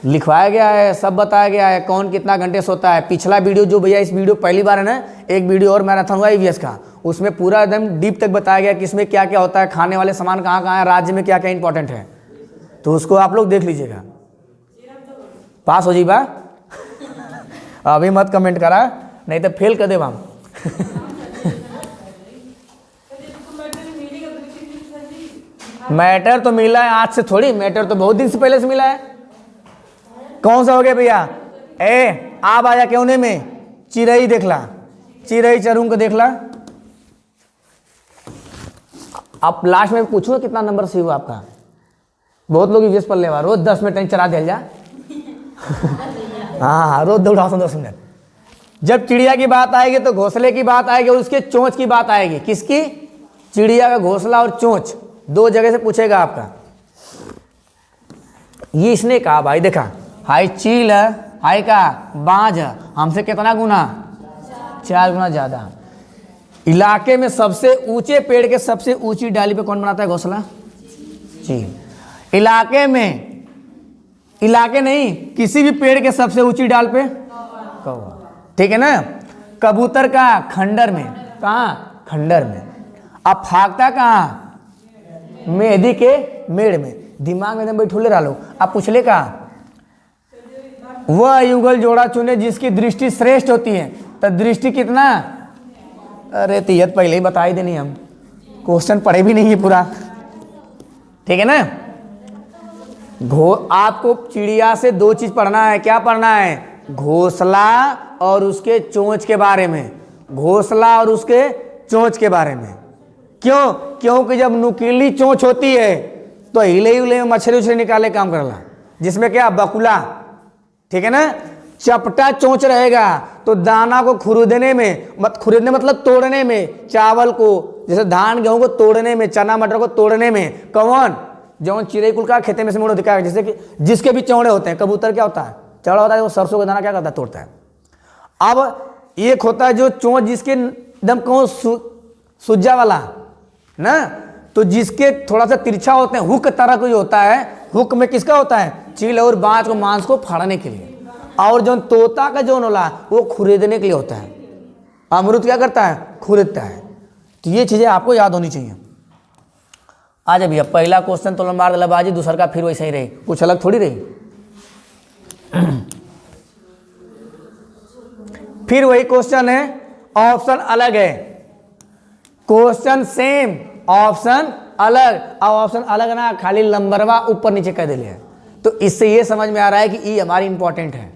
लिखवाया गया है, सब बताया गया है कौन कितना घंटे सोता है। पिछला वीडियो जो भैया, इस वीडियो पहली बार है ना, एक वीडियो और मैराथन हुआ ईवीएस का, उसमें पूरा एकदम डीप तक बताया गया कि इसमें क्या क्या होता है, खाने वाले सामान कहाँ कहाँ है, राज्य में क्या क्या इंपॉर्टेंट है। तो उसको आप लोग देख लीजिएगा, पास हो जाइबा। अभी मत कमेंट करा, नहीं तो फेल कर देब हम। मैटर तो मिला है आज से थोड़ी, मैटर तो बहुत दिन से पहले से मिला है। कौन सा हो गया भैया, ए आप आया क्यों में, चिड़ई देखला, चिड़ई चरुंग को देखला। आप लास्ट में पूछो कितना नंबर सही हुआ आपका। बहुत लोग ईवीएस पढ़ ले, रोज 10 मिनट चला दिया जा। हाँ, रोज दौड़ाओ 10 मिनट। जब चिड़िया की बात आएगी तो घोंसले की बात आएगी और उसके चोंच की बात आएगी। किसकी, चिड़िया का घोंसला और चोंच, दो जगह से पूछेगा आपका। ये इसने कहा भाई, देखा हाई चील है, हाई का बाज है, हमसे कितना गुना, 4 गुना ज्यादा। इलाके में सबसे ऊंचे पेड़ के सबसे ऊंची डाली पे कौन बनाता है घोंसला, चील। इलाके में, इलाके नहीं, किसी भी पेड़ के सबसे ऊंची डाल पे कौवा, ठीक है ना। कबूतर का खंडर में, कहाँ, खंडर में। अब फागता कहाँ, मेहंदी के मेड़ में। दिमाग में एकदम बैठोले रहा लो। अब पूछले कहा, वह युगल जोड़ा चुने जिसकी दृष्टि श्रेष्ठ होती है। तो दृष्टि कितना, अरे तियत पहले ही बता ही देनी, हम क्वेश्चन पढ़े भी नहीं है पूरा, ठीक है ना। आपको चिड़िया से 2 चीज पढ़ना है। क्या पढ़ना है, घोंसला और उसके चोंच के बारे में, घोंसला और उसके चोंच के बारे में। क्यों, क्योंकि जब नुकीली चोंच होती है तो हिले हिले में मछली उछली निकाले काम करला, जिसमें क्या, बकुला, ठीक है ना। चपटा चोंच रहेगा तो दाना को खुरदने में, खुरदने मतलब तोड़ने में, चावल को जैसे धान गेहूं को तोड़ने में, चना मटर को तोड़ने में, कौन, जो चिड़ै कुल का खेते में से मोड़ दिखाएगा, जैसे कि जिसके भी चौड़े होते हैं। कबूतर क्या होता है, चौड़ा होता है, वो सरसों का दाना क्या करता है, तोड़ता है। अब एक होता है जो चोंच जिसके एकदम कौन सुज्जा वाला ना, तो जिसके थोड़ा सा तिरछा होते हैं, हुक तरह को होता है। हुक में किसका होता है, चील और बाज को मांस को फाड़ने के लिए। और जो तोता का जो नोला वो खुरीदने के लिए होता है। अमरूद क्या करता है, खुरीदता है। तो ये चीजें आपको याद होनी चाहिए। आ जाए भैया, पहला क्वेश्चन तो मार दलाबाजी, दूसरा का फिर वैसे ही रही, कुछ अलग थोड़ी रही। फिर वही क्वेश्चन है, ऑप्शन अलग है, क्वेश्चन सेम, ऑप्शन अलग। अब ऑप्शन अलग ना, खाली लंबरवा ऊपर नीचे कर दिले है। तो इससे ये समझ में आ रहा है कि ये हमारी इंपॉर्टेंट है,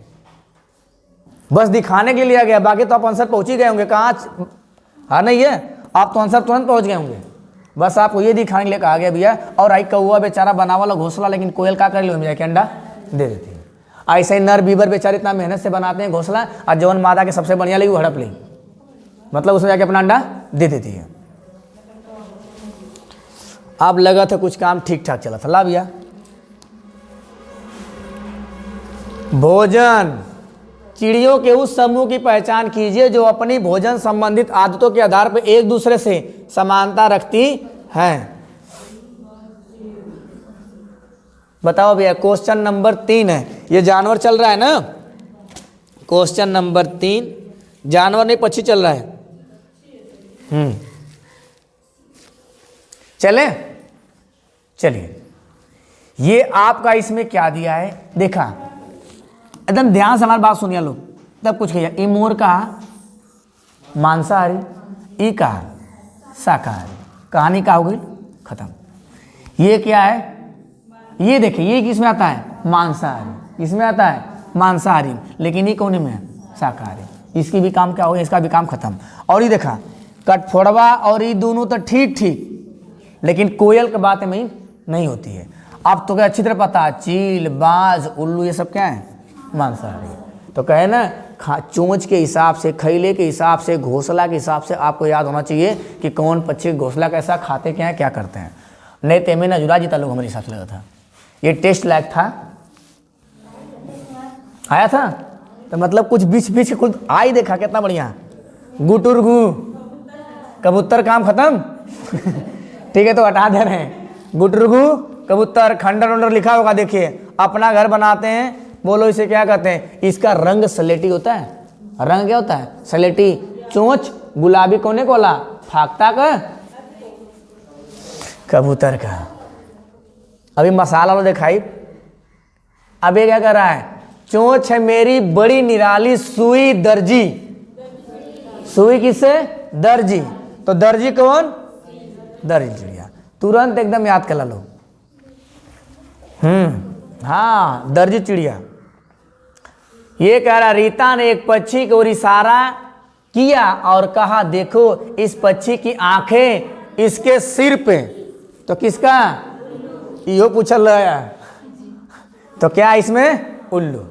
बस दिखाने के लिए लिया गया। बाकी तो आप आंसर पहुंच ही गए होंगे। कहाँ, हाँ नहीं है, आप तो आंसर तुरंत पहुंच गए होंगे। बस आपको ये दिखाने के लिए कहा गया भैया। और आई कौआ बेचारा बना वाला घोंसला, लेकिन कोयल का कर लो जाके अंडा दे देती है। ऐसे ही नर बीबर बेचारे इतना मेहनत से बनाते हैं घोंसला, और जवन मादा के सबसे बढ़िया लगी वो हड़प ली, मतलब उसमें जाके अपना अंडा दे देती है। अब लगा था कुछ काम ठीक ठाक चला था। ला भैया, भोजन, चिड़ियों के उस समूह की पहचान कीजिए जो अपनी भोजन संबंधित आदतों के आधार पर एक दूसरे से समानता रखती हैं। बताओ भैया, क्वेश्चन नंबर 3 है, ये जानवर चल रहा है ना। क्वेश्चन नंबर 3 जानवर नहीं पक्षी चल रहा है। चले चलिए, ये आपका इसमें क्या दिया है देखा, एकदम ध्यान से हमारी बात सुनिए लोग, तब कुछ कहिए। ई मोर का मांसाहारी, ई का शाकाहारी, कहानी का हो गई खत्म। ये क्या है, ये देखिए, ये किसमें आता है मांसाहारी, इसमें आता है मांसाहारी, लेकिन ये कौन में है शाकाहारी। इसकी भी काम क्या हो गया, इसका भी काम खत्म। और ये देखा कटफोड़वा और ये दोनों तो ठीक ठीक, लेकिन कोयल की बात में नहीं होती है। अब तो क्या अच्छी तरह पता है, चील, बाज, उल्लू ये सब क्या है मांसाहारी। तो कहे ना, चोंच के हिसाब से, खैले के हिसाब से, घोंसला के हिसाब से आपको याद होना चाहिए कि कौन पक्षी घोंसला कैसा खाते क्या है, क्या करते हैं। नहीं ते में नजुरा जीता लोग हमारे हिसाब से लगा था, ये टेस्ट लायक था, आया था। तो मतलब कुछ बीच बीच कुछ आई देखा, कितना बढ़िया। गुटुरगु कबूतर काम खत्म। ठीक है, तो हटा दे रहे हैं। गुटुरगु कबूतर, खंडर वंडर लिखा होगा, देखिए अपना घर बनाते हैं, बोलो इसे क्या कहते हैं। इसका रंग सलेटी होता है, रंग क्या होता है सलेटी। चोंच गुलाबी कोने कोला, फाकता का कबूतर का। अभी मसाला वाला दिखाई, अभी क्या कर रहा है, चोंच है मेरी बड़ी निराली सुई दर्जी। सुई किससे, दर्जी। तो दर्जी कौन, दर्जी चिड़िया, तुरंत एकदम याद कर लो। हाँ, दर्जी चिड़िया। ये कह रहा, रीता ने एक पक्षी की ओर इशारा किया और कहा, देखो इस पक्षी की आंखें इसके सिर पे। तो किसका, यो पूछल रहा है। तो क्या इसमें उल्लू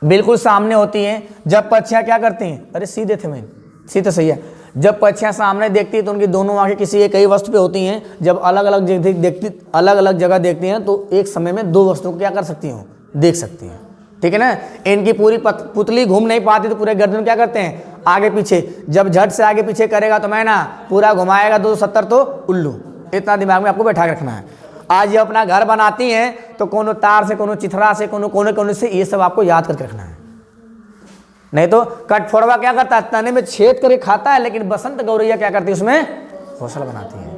बिल्कुल सामने होती हैं। जब पक्षियां क्या करती हैं, अरे सीधे थे मैं, सीधे सही है। जब पक्षियां सामने देखती हैं तो उनकी दोनों आंखें किसी एक ही वस्तु पे होती हैं। जब अलग अलग जगह देखती हैं तो एक समय में दो वस्तुओं को क्या कर सकती हूँ, देख सकती हैं। ठीक है ना। इनकी पूरी पुतली घूम नहीं पाती तो पूरे गर्दन क्या करते हैं, आगे पीछे। जब झट से आगे पीछे करेगा तो मैं ना पूरा घुमाएगा 270 तो उल्लू। इतना दिमाग में आपको बैठा के रखना है। आज ये अपना घर बनाती हैं तो कोनो तार से, कोनो चिथरा से, कोनो कोने कोने से, ये सब आपको याद करके रखना है। नहीं तो कटफोड़वा क्या करता है, तने में छेद करके खाता है, लेकिन बसंत गौरैया क्या करती है, उसमें घोंसला बनाती है।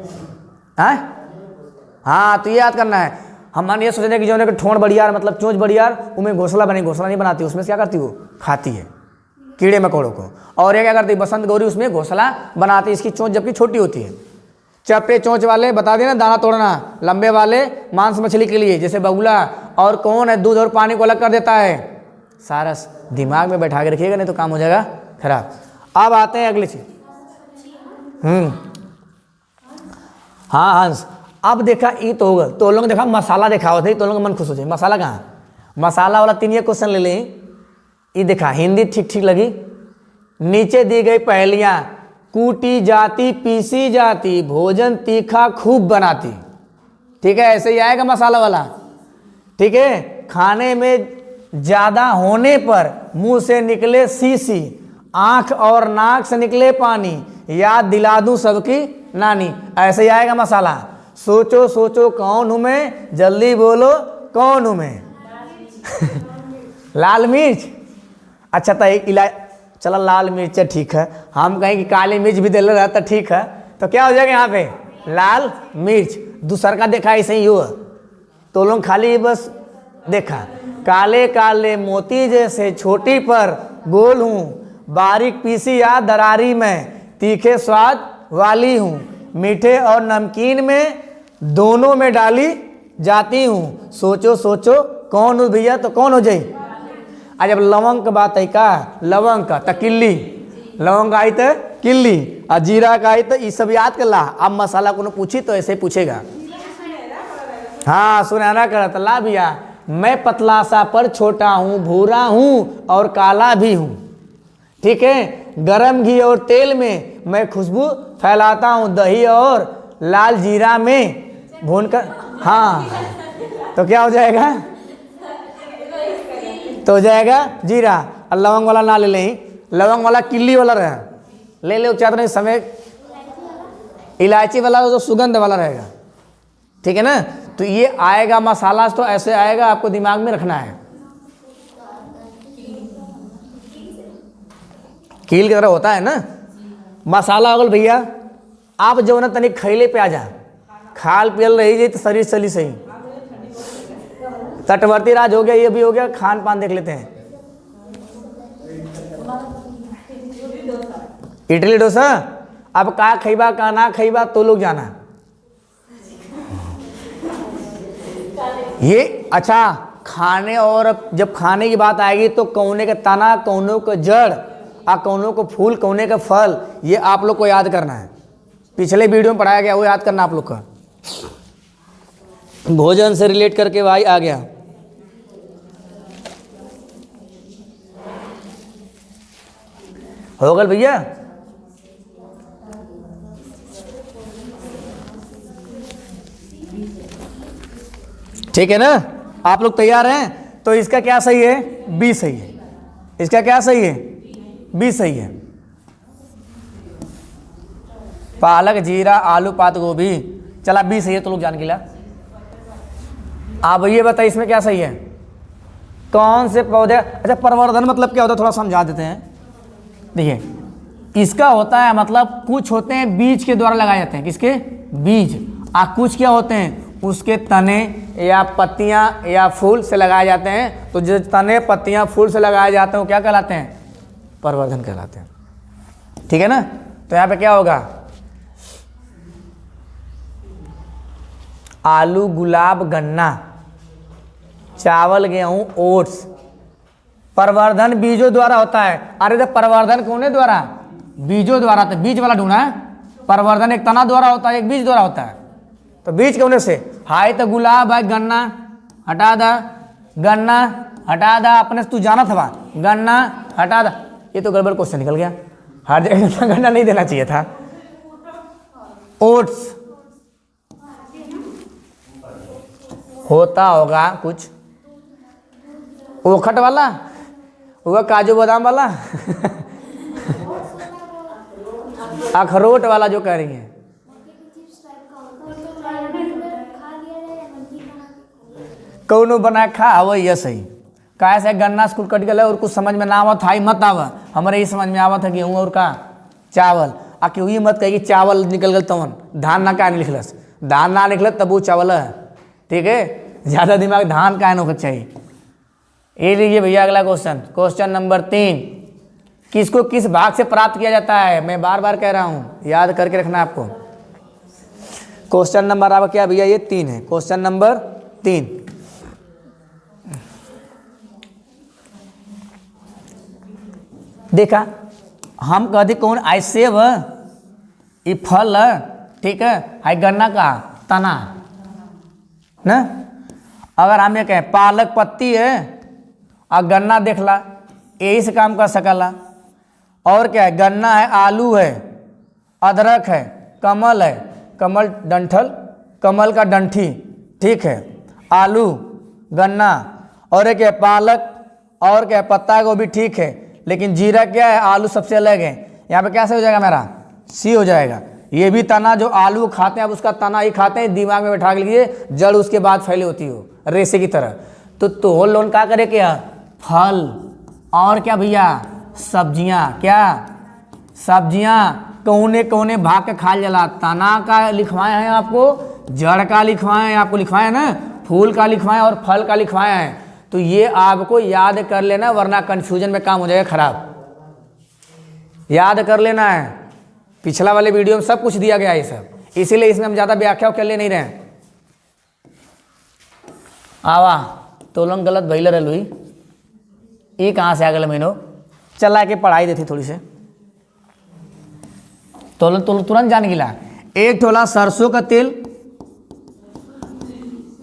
हाँ, तो ये याद करना है। हम ये सोचते हैं कि जो है ठोड़ बढ़ियार मतलब चोंच बढ़ियार, उनमें घोंसला बने, घोंसला नहीं बनाती, उसमें क्या करती, वो खाती है कीड़े मकोड़ों को। और ये क्या करती है, बसंत गौरी उसमें घोंसला बनाती है। इसकी चोंच जबकि छोटी होती है। चपटे चोंच वाले बता देना दाना तोड़ना, लंबे वाले मांस मछली के लिए जैसे बगुला। और कौन है, दूध और पानी को अलग कर देता है, सारस। दिमाग में बैठा के रखिएगा, नहीं तो काम हो जाएगा खराब। अब आते हैं अगली चीज। हाँ हंस, अब देखा ये तो होगा, तो लोग देखा मसाला देखा होता है, तो लोग मन खुश हो जाए। मसाला कहाँ, मसाला वाला 3 क्वेश्चन ले लें। ये देखा हिंदी ठीक ठीक लगी। नीचे दी गई पहेलियां, कूटी जाती पीसी जाती, भोजन तीखा खूब बनाती। ठीक है, ऐसे ही आएगा मसाला वाला। ठीक है, खाने में ज्यादा होने पर मुंह से निकले सीसी, आंख और नाक से निकले पानी, याद दिला दूं सबकी नानी। ऐसे ही आएगा मसाला। सोचो सोचो कौन हूं मैं, जल्दी बोलो कौन हूं मैं। लाल मिर्च। अच्छा तो चला लाल मिर्च ठीक है। हम कहें कि काली मिर्च भी दे रहता ठीक है, तो क्या हो जाएगा यहाँ पे, लाल मिर्च। दूसर का देखा ऐसे ही हुआ, तो लोग खाली बस देखा। काले काले मोती जैसे छोटी पर गोल हूँ, बारीक पीसी या दरारी में, तीखे स्वाद वाली हूँ, मीठे और नमकीन में दोनों में डाली जाती हूँ। सोचो सोचो कौन हूँ भैया, तो कौन हो जाए। आज जब लवंग का बात है का, लवंग का तकिल्ली, लवंग आई तो किल्ली और जीरा का ही तो ये सब याद कर ला। अब मसाला को पूछी तो ऐसे पूछेगा। हाँ सुनहरा करत ला भैया, मैं पतला सा पर छोटा हूँ, भूरा हूँ और काला भी हूँ। ठीक है, गरम घी और तेल में मैं खुशबू फैलाता हूँ, दही और लाल जीरा में भूनकर। हाँ तो क्या हो जाएगा? तो हो जाएगा जीरा। और लवंग वाला ना ले लें, लवंग वाला किल्ली वाला रहे, ले ले उच्चारण नहीं समय। इलायची वाला जो सुगंध वाला रहेगा, ठीक है ना। तो ये आएगा मसाला तो ऐसे आएगा, आपको दिमाग में रखना है। कील की तरह होता है ना मसाला। अगल भैया आप जो ना तनिक खैले पे आ जा, खाल पियल रही जी तो शरीर चली सही। तटवर्ती राज हो गया, ये भी हो गया, खान पान देख लेते हैं। इडली डोसा, अब का खैबा का ना खैबा तो लोग जाना ये। अच्छा खाने, और जब खाने की बात आएगी तो कौने का तना, कौनों का जड़, और कौनों को फूल, कौने का फल, ये आप लोग को याद करना है। पिछले वीडियो में पढ़ाया गया वो याद करना आप लोग का। भोजन से रिलेट करके भाई आ गया। हो गल भैया? ठीक है ना, आप लोग तैयार हैं? तो इसका क्या सही है? बी सही है। इसका क्या सही है? बी सही है। पालक, जीरा, आलू, पात गोभी, चला बी सही है तो लोग जान गिला। आप ये बताइए इसमें क्या सही है? कौन से पौधे? अच्छा प्रवर्धन मतलब क्या होता है थोड़ा समझा देते हैं। देखिए इसका होता है मतलब कुछ होते हैं बीज के द्वारा लगाए जाते हैं। किसके? बीज। और कुछ क्या होते हैं उसके तने या पत्तियां या फूल से लगाए जाते हैं। तो जो तने, पत्तियां, फूल से लगाए जाते हैं वो क्या कहलाते हैं? प्रवर्धन कहलाते हैं। ठीक है ना। तो यहाँ पे क्या होगा? आलू, गुलाब, गन्ना, चावल, गेहूं, ओट्स। प्रवर्धन बीजों द्वारा होता है। अरे तो प्रवर्धन कौन द्वारा? बीजों द्वारा। तो बीज वाला ढूंढना है। प्रवर्धन एक तना द्वारा होता है, एक बीज द्वारा होता है। तो बीज कौन से? हाय तो गुलाब है, गन्ना हटा दा, गन्ना हटा दा, अपने से तू जाना था गन्ना हटा दा। ये तो गड़बड़ क्वेश्चन निकल गया, हर जगह गन्ना नहीं देना चाहिए था। ओट्स होता होगा कुछ, ओखट वाला होगा, काजू बादाम वाला अखरोट वाला जो कह रही है। कौनो बना खा वही है सही। काय से गन्ना स्कूल कट गया और कुछ समझ में ना आवत था, मत आवा। हमारे ही समझ में आवत है गेहूँ और का चावल। आ क्यों ही मत कही कि चावल निकल गल तवन, धान ना का निकलस, धान ना निकलत तब वो चावल है। ठीक है, ज़्यादा दिमाग धान का होना चाहिए। ये लीजिए भैया अगला क्वेश्चन, क्वेश्चन नंबर 3। किसको किस भाग से प्राप्त किया जाता है? मैं बार बार कह रहा हूँ, याद करके रखना आपको। क्वेश्चन नंबर आपका क्या भैया? ये 3 है। क्वेश्चन नंबर 3, देखा हम कहते कौन? आई सेब, ये फल, ठीक है, आई गन्ना का तना ना। अगर हम ये कहें पालक पत्ती है और गन्ना देख ला, यही से काम कर सकला। और क्या है? गन्ना है, आलू है, अदरक है, कमल है, कमल डंठल, कमल का डंठी, ठीक है, आलू, गन्ना, और एक है पालक, और क्या है? पत्ता गोभी, ठीक है। लेकिन जीरा क्या है? आलू सबसे अलग है। यहाँ पे क्या से हो जाएगा मेरा? सी हो जाएगा। ये भी तना जो आलू खाते हैं, अब उसका तना ही खाते हैं, दिमाग में बैठा लीजिए, जड़ उसके बाद फैली होती हो रेसे की तरह। तो होल लोन क्या करे? क्या फल और क्या भैया? सब्जियां। क्या सब्जियां? कौने कौने भाग के खा जला। तना का लिखवाए हैं आपको, जड़ का लिखवाए हैं आपको, लिखवाए हैं ना, फूल का लिखवाए और फल का लिखवाए हैं। तो ये आपको याद कर लेना, वरना कंफ्यूजन में काम हो जाएगा खराब। याद कर लेना है। पिछला वाले वीडियो में सब कुछ दिया गया है ये सब, इसीलिए इसमें हम ज़्यादा व्याख्या कर ले नहीं रहे हैं। आवा तो लोग गलत भैल रही हुई, ये कहाँ से आ गए महीनों? चला के पढ़ाई देती थोड़ी से। तो तुरंत जान गिला। एक ठोला सरसों का तेल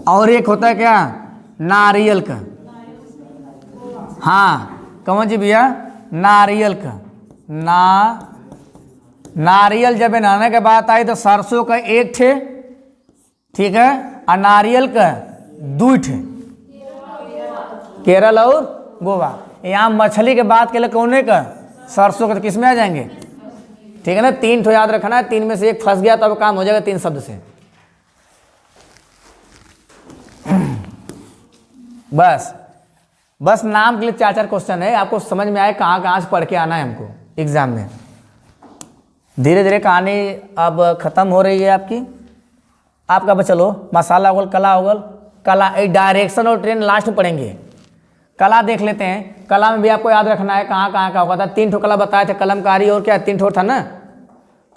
और एक होता है क्या, नारियल का। हाँ कौन जी भैया, नारियल का। नारियल जब बनाने के बाद आई तो सरसों का एक ठे, ठीक है, और नारियल का 2 ठे। केरल और गोवा। यहाँ मछली के बात के लिए कौन का, सरसों का, तो किस में आ जाएंगे, ठीक है ना। 3 ठो याद रखना है, 3 में से एक फंस गया तो अब काम हो जाएगा 3 शब्द से। बस नाम के लिए 4-4 क्वेश्चन है, आपको समझ में आए कहाँ कहाँ से पढ़ के आना है हमको एग्जाम में। धीरे धीरे कहानी अब खत्म हो रही है आपकी। आपका बस चलो मसाला होगल, कला होगल, कला डायरेक्शन और ट्रेंड लास्ट में पढ़ेंगे। कला देख लेते हैं। कला में भी आपको याद रखना है कहाँ कहाँ का होगा था। 3 ठो कला बताए थे, कलमकारी और क्या 3 ठो था ना,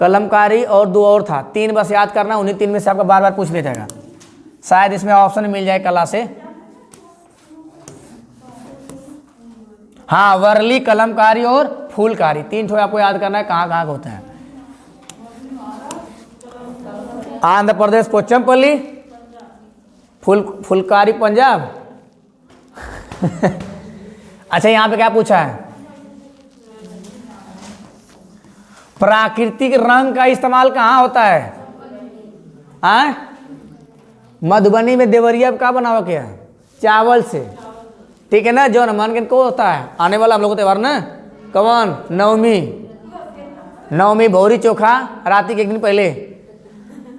कलमकारी और 2 और था, 3 बस याद करना। उन्हीं 3 में से आपका बार बार पूछ लिया जाएगा, शायद इसमें ऑप्शन मिल जाए कला से। हाँ वर्ली, कलमकारी और फूलकारी, 3 ठो आपको याद करना है कहाँ कहाँ होता है। आंध्र प्रदेश पोचमपल्ली, फुलकारी पंजाब। अच्छा यहाँ पे क्या पूछा है, प्राकृतिक रंग का इस्तेमाल कहाँ होता है। मधुबनी में देवरिया का बना हुआ क्या, चावल से, ठीक है ना। जो मन के को होता है आने वाला हम लोग को त्यौहार ना, कौन, नवमी भौरी चोखा, रात्रि के 1 दिन पहले।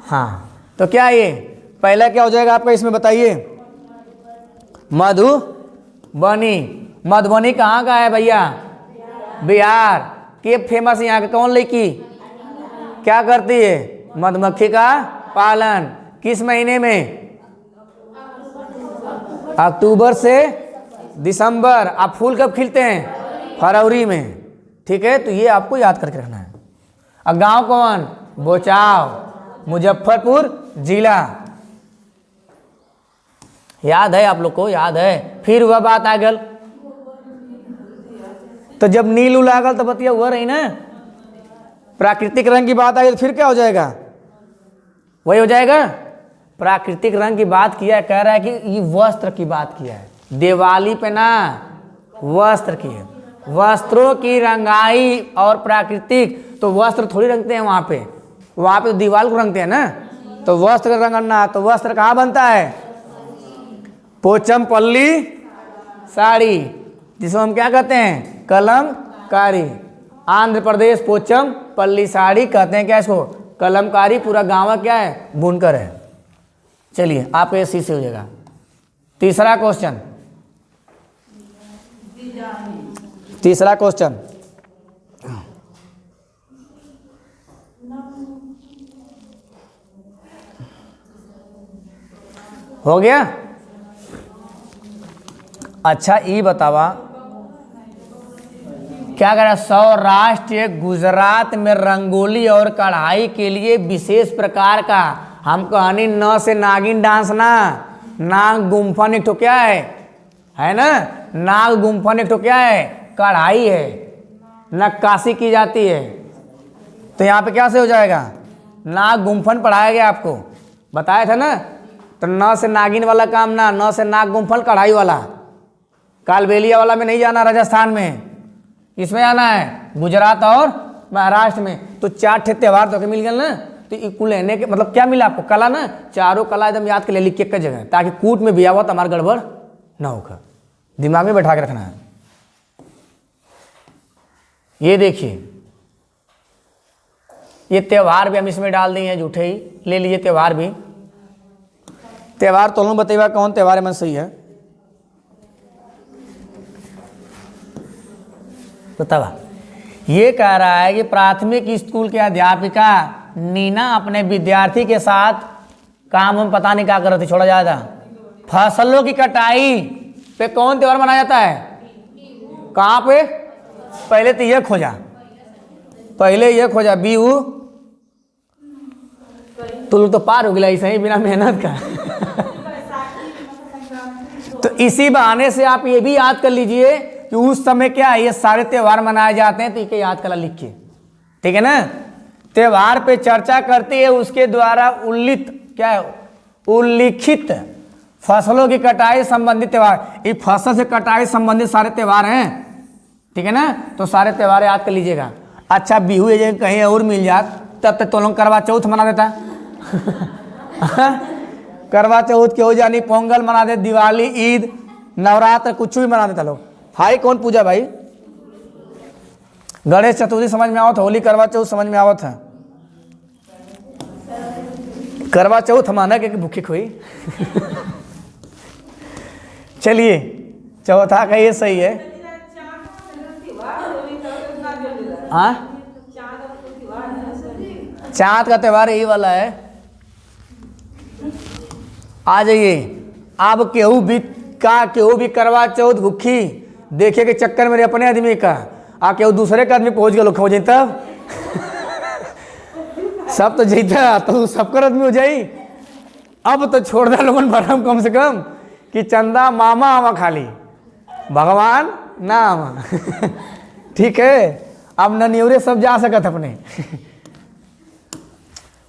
हाँ तो क्या ये पहला क्या हो जाएगा आपका इसमें बताइए, मधुबनी। मधुबनी कहाँ का है भैया, बिहार के। फेमस यहाँ के कौन लड़की क्या करती है, मधुमक्खी का पालन। किस महीने में, अक्टूबर से दिसंबर। आप फूल कब खिलते हैं, फरवरी में, ठीक है। तो ये आपको याद करके रखना है। अब गांव कौन, बोचाव, मुजफ्फरपुर जिला। याद है आप लोग को, याद है। फिर वह बात आ गल, तो जब नील उल आ गल तो बतिया हुआ रही ना, प्राकृतिक रंग की बात आई तो फिर क्या हो जाएगा, वही हो जाएगा। प्राकृतिक रंग की बात किया है, कह रहा है कि ये वस्त्र की बात किया है, दिवाली पे ना वस्त्र की है। वस्त्रों की रंगाई और प्राकृतिक, तो वस्त्र थोड़ी रंगते हैं वहां पे तो दीवार को रंगते हैं ना। तो वस्त्र का रंगना, तो वस्त्र कहाँ बनता है, पोचमपल्ली साड़ी, जिसको हम क्या कहते हैं, कलमकारी। आंध्र प्रदेश पोचमपल्ली साड़ी कहते हैं क्या इसको, कलमकारी। पूरा गाँव क्या है, बुनकर है। चलिए आपका ये सी से हो जाएगा। तीसरा क्वेश्चन, हो गया। अच्छा ये बतावा, क्या कह रहा है, सौराष्ट्र गुजरात में रंगोली और कढ़ाई के लिए विशेष प्रकार का, हम कहानी न से नागिन डांस ना, नाग गुम्फन एक ठो क्या है ना, नाग गुम्फन एक ठो क्या है, कढ़ाई है, नक्काशी की जाती है। तो यहाँ पे क्या से हो जाएगा, नाग गुम्फन पढ़ाया गया आपको, बताया था ना। तो न से नागिन वाला काम ना, न से नाग गुम्फन कढ़ाई वाला। कालबेलिया वाला में नहीं जाना, राजस्थान में, इसमें आना है गुजरात और महाराष्ट्र में। तो 4 ठे त्यौहार तो मिल गए ना। तो कुल लेने के मतलब क्या मिला आपको, कला ना, चारों कला एकदम याद के लिए लिख के एक जगह, ताकि कूट में भी आवा तो हमारा गड़बड़ ना होगा, दिमाग में बैठा के रखना है। ये देखिए, ये त्यौहार भी हम इसमें डाल दिए, झूठे ही ले लीजिए त्यौहार भी। त्यौहार तो बताइएगा कौन त्यौहार मन सही है, बतावा। ये कह रहा है कि प्राथमिक स्कूल के अध्यापिका नीना अपने विद्यार्थी के साथ काम हम पता नहीं क्या कर रहे थे, छोड़ा जाता। फसलों की कटाई पे कौन त्योहार मनाया जाता है, कहाँ पे, पहले तो ये खोजा, बीहू। तो लोग तो पार हो गया ऐसे ही बिना मेहनत का। तो इसी बहाने से आप ये भी याद कर लीजिए कि उस समय क्या ये सारे त्यौहार मनाए जाते हैं, तो इसे याद करा लिख के, ठीक है ना। त्योहार पे चर्चा करती है उसके द्वारा उल्लिखित फसलों की कटाई संबंधित त्योहार। ये फसल से कटाई संबंधित सारे त्योहार हैं, ठीक है ना। तो सारे त्योहार याद कर लीजिएगा। अच्छा बिहू ये जगह कहीं और मिल जात तब तक तो लोग करवा चौथ मना देता करवा चौथ के हो जानी, पोंगल मना दे, दिवाली, ईद, नवरात्र कुछ भी मना देता लोग। हाई कौन पूजा भाई? गणेश चतुर्थी समझ में आवत, होली करवा चौथ समझ में आवत है। करवा चौथ माना कि भूखी खोई चलिए चौथा का ये सही है। हाँ चाँद का त्योहार यही वाला है। आ जाइए। अब केहू भी करवा चौथ भूखी देखे के चक्कर मेरे अपने आदमी का केहू दूसरे का आदमी पहुंच गए लोग खोजें तब सब तो जीता तो सबकर आदमी हो जाई। अब तो छोड़ दे लोगन भरम कम से कम कि चंदा मामा आवा खाली भगवान ना आवा ठीक है। अब ननियोरे सब जा सकत अपने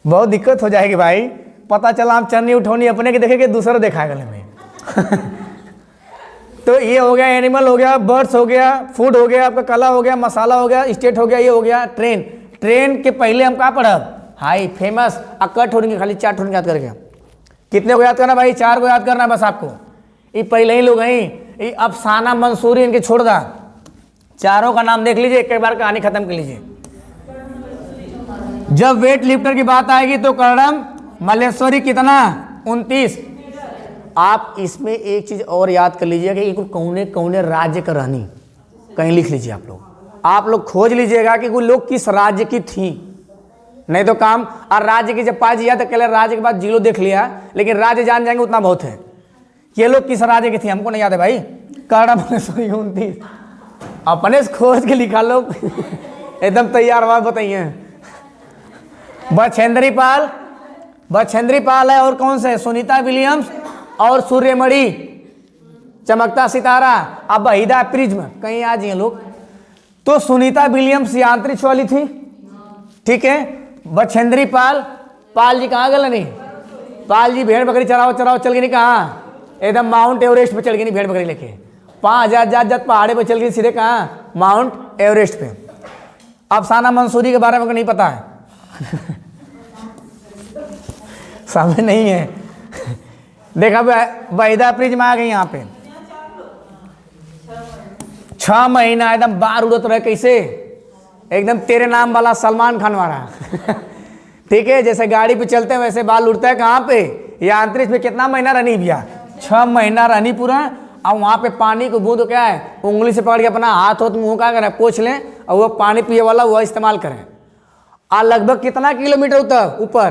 बहुत दिक्कत हो जाएगी भाई। पता चला आप चन्नी उठौनी अपने के देखेंगे दूसरा देखा गले में तो ये हो गया एनिमल हो गया, बर्ड्स हो गया, फूड हो गया, आपका कला हो गया, मसाला हो गया, स्टेट हो गया, ये हो गया ट्रेन। ट्रेन के पहले हम क्या पढ़ब? हाई फेमस अक्कट होंगे, खाली 4 ठोन याद करके। कितने को याद करना भाई? 4 को याद करना है बस आपको। ये पहले ही लोग हैं, ये अफसाना मंसूरी इनके छोड़ दा। चारों का नाम देख लीजिए, एक बार कहानी खत्म कर लीजिए। जब वेट लिफ्टर की बात आएगी तो कर्णम मल्लेश्वरी कितना? 29। आप इसमें एक चीज और याद कर लीजिएगा कि कौने कौने राज्य का रानी कहीं लिख लीजिए। आप लोग खोज लीजिएगा कि वो लोग किस राज्य की थी, नहीं तो काम। और राज्य की जब पाई तो कल राज्य के बाद जीरो देख लिया, लेकिन राज्य जान जाएंगे उतना बहुत है। ये लोग किस राज्य की थी हमको नहीं याद है भाई। कर्णम मल्लेश्वरी 29 अपने से खोज के लिखा लोग एकदम तैयार बात बताइए। बछेंद्री पाल है, और कौन से? सुनीता विलियम्स और सूर्यमणि चमकता सितारा। अब बहीदा प्रिज्म कहीं आ जाइए लोग। तो सुनीता विलियम्स यांत्रिक वाली थी, ठीक है। बछेंद्री पाल जी कहाँ गए? नहीं पाल जी भेड़ बकरी चराओ चल गई नहीं, कहाँ? एकदम माउंट एवरेस्ट पे चल गई नहीं भेड़ बकरी लेके। 5000 जात पहाड़े पे चल गई सीधे, कहाँ? माउंट एवरेस्ट पे। अफसाना मंसूरी के बारे में नहीं पता है सामने नहीं है देखा वहीदा प्रिज्म आ गई यहाँ पे। 6 महीना एकदम बार उड़त रहे, कैसे? एकदम तेरे नाम वाला सलमान खान वाला ठीक है। जैसे गाड़ी पे चलते हैं वैसे बाल उड़ता है। कहाँ पे? या अंतरिक्ष पे। कितना महीना रहनी भैया? 6 महीना रहनी पूरा। और वहाँ पे पानी को बूंद क्या है, उंगली से पकड़ के अपना हाथ हो मुँह क्या करें, पोछ लें, और वो पानी पिए वाला वो इस्तेमाल करें। और लगभग कितना किलोमीटर ऊपर?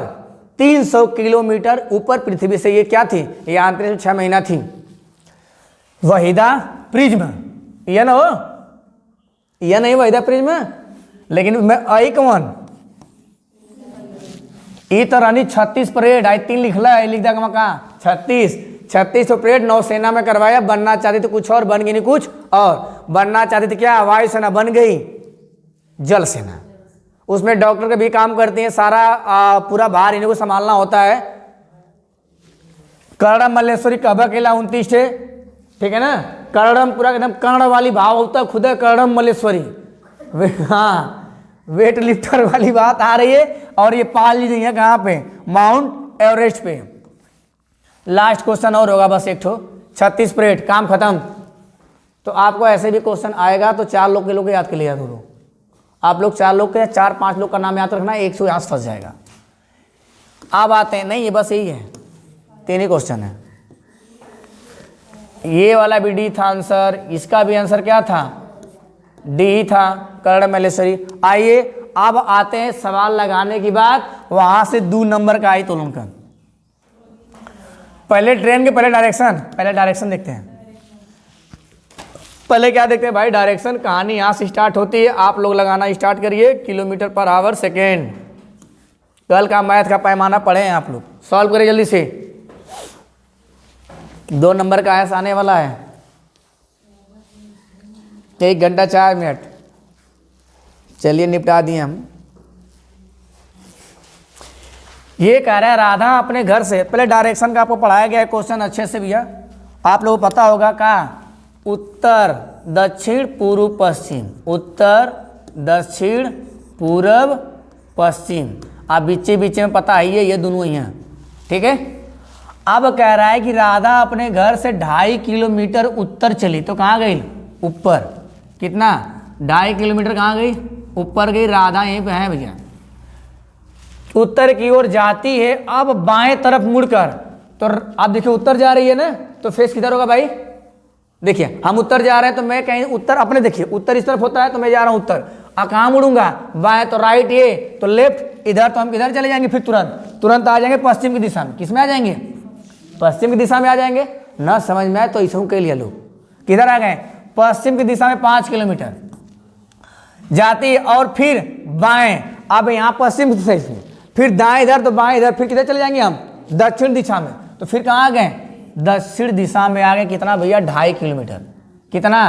300 किलोमीटर ऊपर पृथ्वी से ये क्या थी? ये अंतरिक्ष में 6 महीना थी। वहीदा प्रिज्म ये ना हो, यह नहीं वहीदा प्रिज्म, लेकिन मैं आई कौन? ई तो रानी 36 परेड आई 3 लिखला है, लिख देगा कहाँ? 36 तो परेड नौसेना में करवाया। बनना चाहती थी कुछ और, बन गई नहीं कुछ और। बनना चाहती थी क्या? वायुसेना, बन गई जल सेना। उसमें डॉक्टर का भी काम करते हैं, सारा पूरा भार इन्हीं को संभालना होता है। कर्णम मल्लेश्वरी कब अकेला 29 थे, ठीक है ना। कर्णम पूरा एकदम कर्ण वाली भाव होता है, खुद है कर्णम मल्लेश्वरी। हाँ वेट लिफ्टर वाली बात आ रही है। और ये पाल ली गई है कहाँ पे? माउंट एवरेस्ट पे। लास्ट क्वेश्चन और होगा बस एक ठो। 36 परेड, काम खत्म। तो आपको ऐसे भी क्वेश्चन आएगा तो 4 लोग के लोग याद कर लिया करो। आप लोग 4 लोग के 4-5 लोग का नाम याद रखना, 100 यहाँ फंस जाएगा। अब आते हैं, नहीं ये बस यही है, 3 ही क्वेश्चन है। ये वाला भी डी था आंसर, इसका भी आंसर क्या था? डी ही था, कर्णम मल्लेश्वरी। आइए अब आते हैं सवाल लगाने की बात, वहां से 2 नंबर का आई तो लोगों का। पहले ट्रेन के पहले डायरेक्शन देखते हैं। पहले क्या देखते हैं भाई? डायरेक्शन। कहानी यहाँ से स्टार्ट होती है, आप लोग लगाना स्टार्ट करिए। Kilometre per hour second. कल का मैथ का पैमाना पढ़े हैं आप लोग, सॉल्व करिए जल्दी से। 2 नंबर का आयस आने वाला है। 1 घंटा 4 मिनट। चलिए निपटा दिए हम। ये कह रहा है राधा अपने घर से, पहले डायरेक्शन का आपको पढ़ाया गया है क्वेश्चन अच्छे से भैया, आप लोगों को पता होगा का उत्तर दक्षिण पूर्व पश्चिम, उत्तर दक्षिण पूर्व पश्चिम, आप बीचे बीचे में पता ही है ये दोनों ही हैं, ठीक है। अब कह रहा है कि राधा अपने घर से 2.5 किलोमीटर उत्तर चली, तो कहाँ गई? ऊपर। कितना? 2.5 किलोमीटर कहाँ गई? ऊपर गई। राधा यहीं पे है भैया, उत्तर की ओर जाती है। अब बाएं तरफ मुड़कर, तो आप देखिए उत्तर जा रही है ना, तो फेस किधर होगा भाई? देखिए हम उत्तर जा रहे हैं, तो मैं कहीं उत्तर, अपने देखिए उत्तर इस तरफ होता है, तो मैं जा रहा हूं उत्तर। अब कहाँ मुड़ूंगा? बाएं तो राइट, ये तो लेफ्ट, इधर तो हम किधर चले जाएंगे? फिर तुरंत आ जाएंगे पश्चिम की दिशा में। किस में आ जाएंगे? पश्चिम की दिशा में आ जाएंगे ना। समझ में आए तो इसको के लिए लोग किधर आ गए? पश्चिम की दिशा में 5 किलोमीटर जाती, और फिर बाएं। अब यहाँ पश्चिम की दिशा से, फिर दाएं इधर, तो बाएं इधर, फिर किधर चले जाएंगे हम? दक्षिण दिशा में। तो फिर कहाँ आ गए? दक्षिण दिशा में आ गए। कितना भैया? 2.5 किलोमीटर। कितना?